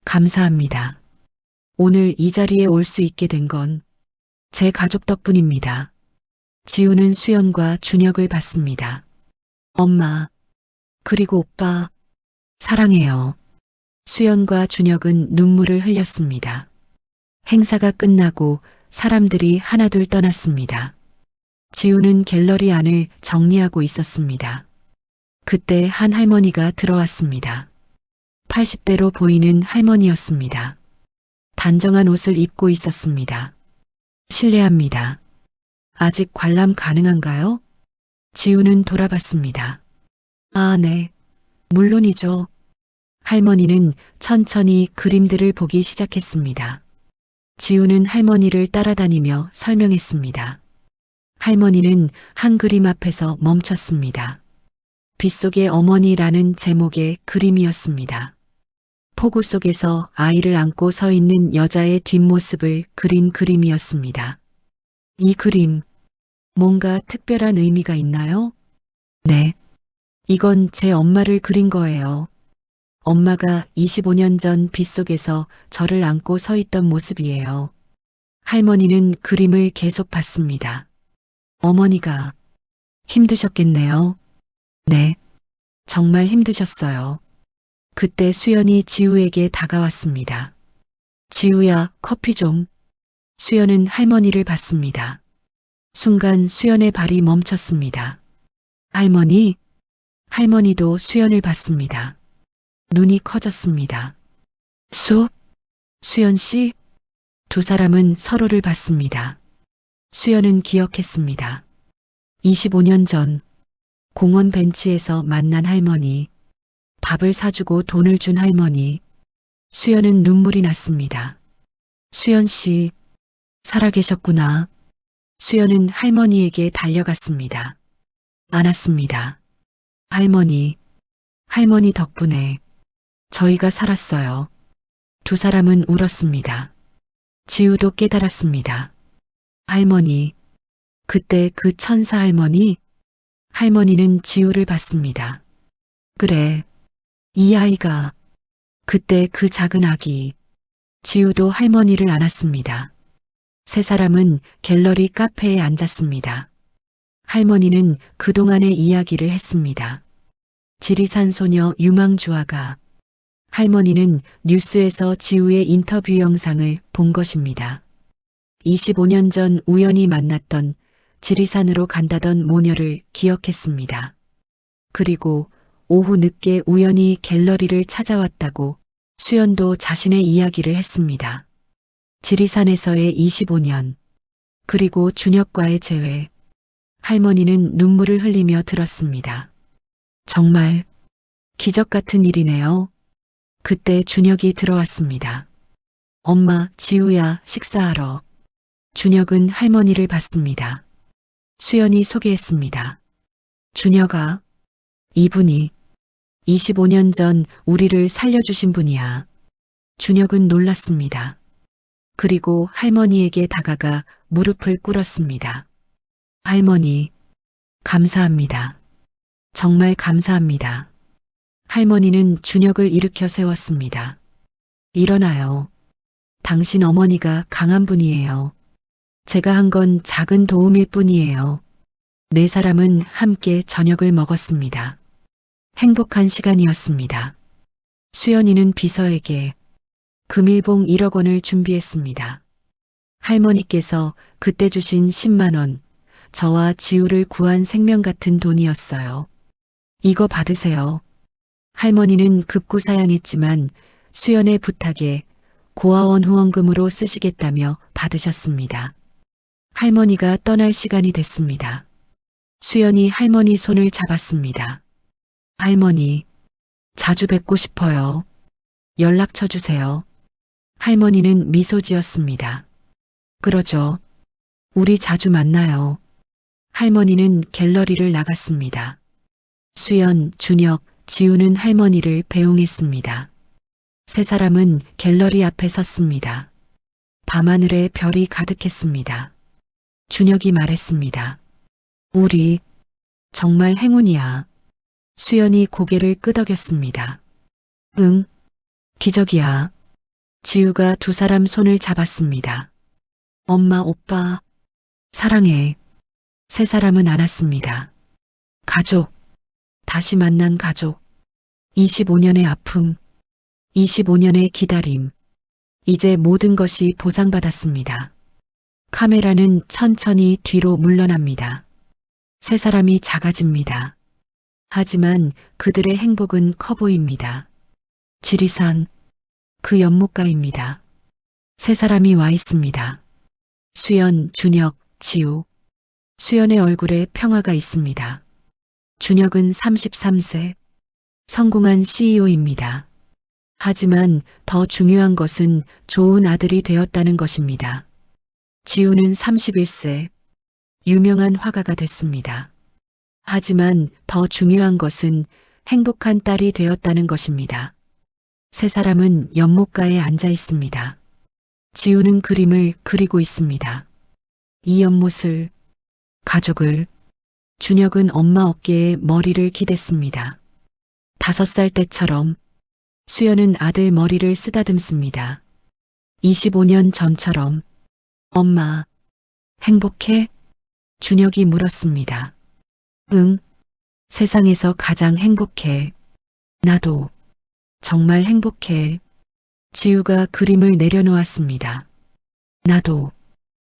감사합니다. 오늘 이 자리에 올 수 있게 된 건 제 가족 덕분입니다. 지우는 수연과 준혁을 봤습니다. 엄마, 그리고 오빠, 사랑해요. 수연과 준혁은 눈물을 흘렸습니다. 행사가 끝나고 사람들이 하나둘 떠났습니다. 지우는 갤러리 안을 정리하고 있었습니다. 그때 한 할머니가 들어왔습니다. 80대로 보이는 할머니였습니다. 단정한 옷을 입고 있었습니다. 실례합니다. 아직 관람 가능한가요? 지우는 돌아봤습니다. 아, 네. 물론이죠. 할머니는 천천히 그림들을 보기 시작했습니다. 지우는 할머니를 따라다니며 설명했습니다. 할머니는 한 그림 앞에서 멈췄습니다. 빗속의 어머니라는 제목의 그림이었습니다. 폭우 속에서 아이를 안고 서 있는 여자의 뒷모습을 그린 그림이었습니다. 이 그림, 뭔가 특별한 의미가 있나요? 네. 이건 제 엄마를 그린 거예요. 엄마가 25년 전 빗속에서 저를 안고 서 있던 모습이에요. 할머니는 그림을 계속 봤습니다. 어머니가 힘드셨겠네요. 네. 정말 힘드셨어요. 그때 수연이 지우에게 다가왔습니다. 지우야, 커피 좀. 수연은 할머니를 봤습니다. 순간 수연의 발이 멈췄습니다. 할머니? 할머니도 수연을 봤습니다. 눈이 커졌습니다. 수연 씨? 두 사람은 서로를 봤습니다. 수연은 기억했습니다. 25년 전 공원 벤치에서 만난 할머니, 밥을 사주고 돈을 준 할머니. 수연은 눈물이 났습니다. 수연 씨, 살아계셨구나. 수연은 할머니에게 달려갔습니다. 안았습니다. 할머니 덕분에 저희가 살았어요. 두 사람은 울었습니다. 지우도 깨달았습니다. 할머니, 그때 그 천사 할머니? 할머니는 지우를 봤습니다. 그래, 이 아이가, 그때 그 작은 아기. 지우도 할머니를 안았습니다. 세 사람은 갤러리 카페에 앉았습니다. 할머니는 그동안의 이야기를 했습니다. 지리산 소녀 유망주화가, 할머니는 뉴스에서 지우의 인터뷰 영상을 본 것입니다. 25년 전 우연히 만났던 지리산으로 간다던 모녀를 기억했습니다. 그리고 오후 늦게 우연히 갤러리를 찾아왔다고 수연도 자신의 이야기를 했습니다. 지리산에서의 25년, 그리고 준혁과의 재회. 할머니는 눈물을 흘리며 들었습니다. 정말 기적 같은 일이네요. 그때 준혁이 들어왔습니다. 엄마, 지우야, 식사하러. 준혁은 할머니를 봤습니다. 수연이 소개했습니다. 준혁아, 이분이 25년 전 우리를 살려주신 분이야. 준혁은 놀랐습니다. 그리고 할머니에게 다가가 무릎을 꿇었습니다. 할머니, 감사합니다. 정말 감사합니다. 할머니는 준혁을 일으켜 세웠습니다. 일어나요. 당신 어머니가 강한 분이에요. 제가 한 건 작은 도움일 뿐이에요. 네 사람은 함께 저녁을 먹었습니다. 행복한 시간이었습니다. 수연이는 비서에게 금일봉 1억 원을 준비했습니다. 할머니께서 그때 주신 10만 원, 저와 지우를 구한 생명 같은 돈이었어요. 이거 받으세요. 할머니는 급구사양했지만 수연의 부탁에 고아원 후원금으로 쓰시겠다며 받으셨습니다. 할머니가 떠날 시간이 됐습니다. 수연이 할머니 손을 잡았습니다. 할머니, 자주 뵙고 싶어요. 연락처 주세요. 할머니는 미소 지었습니다. 그러죠. 우리 자주 만나요. 할머니는 갤러리를 나갔습니다. 수연, 준혁, 지우는 할머니를 배웅했습니다. 세 사람은 갤러리 앞에 섰습니다. 밤하늘에 별이 가득했습니다. 준혁이 말했습니다. 우리 정말 행운이야. 수연이 고개를 끄덕였습니다. 응, 기적이야. 지우가 두 사람 손을 잡았습니다. 엄마, 오빠, 사랑해. 세 사람은 안았습니다. 가족, 다시 만난 가족. 25년의 아픔, 25년의 기다림. 이제 모든 것이 보상받았습니다. 카메라는 천천히 뒤로 물러납니다. 세 사람이 작아집니다. 하지만 그들의 행복은 커 보입니다. 지리산, 그 연못가입니다. 세 사람이 와 있습니다. 수연, 준혁, 지우. 수연의 얼굴에 평화가 있습니다. 준혁은 33세, 성공한 CEO입니다. 하지만 더 중요한 것은 좋은 아들이 되었다는 것입니다. 지우는 31세, 유명한 화가가 됐습니다. 하지만 더 중요한 것은 행복한 딸이 되었다는 것입니다. 세 사람은 연못가에 앉아 있습니다. 지우는 그림을 그리고 있습니다. 이 연못을, 가족을, 준혁은 엄마 어깨에 머리를 기댔습니다. 5살 때처럼 수연은 아들 머리를 쓰다듬습니다. 25년 전처럼 엄마, 행복해? 준혁이 물었습니다. 응, 세상에서 가장 행복해. 나도 정말 행복해. 지우가 그림을 내려놓았습니다. 나도.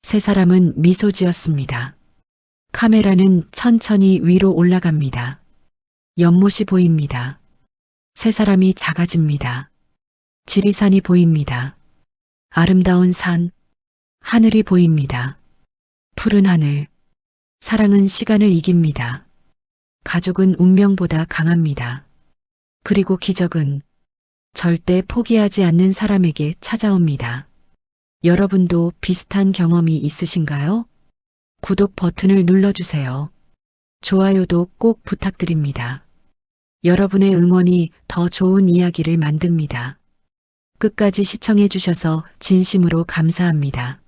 세 사람은 미소 지었습니다. 카메라는 천천히 위로 올라갑니다. 연못이 보입니다. 세 사람이 작아집니다. 지리산이 보입니다. 아름다운 산, 하늘이 보입니다. 푸른 하늘. 사랑은 시간을 이깁니다. 가족은 운명보다 강합니다. 그리고 기적은 절대 포기하지 않는 사람에게 찾아옵니다. 여러분도 비슷한 경험이 있으신가요? 구독 버튼을 눌러주세요. 좋아요도 꼭 부탁드립니다. 여러분의 응원이 더 좋은 이야기를 만듭니다. 끝까지 시청해 주셔서 진심으로 감사합니다.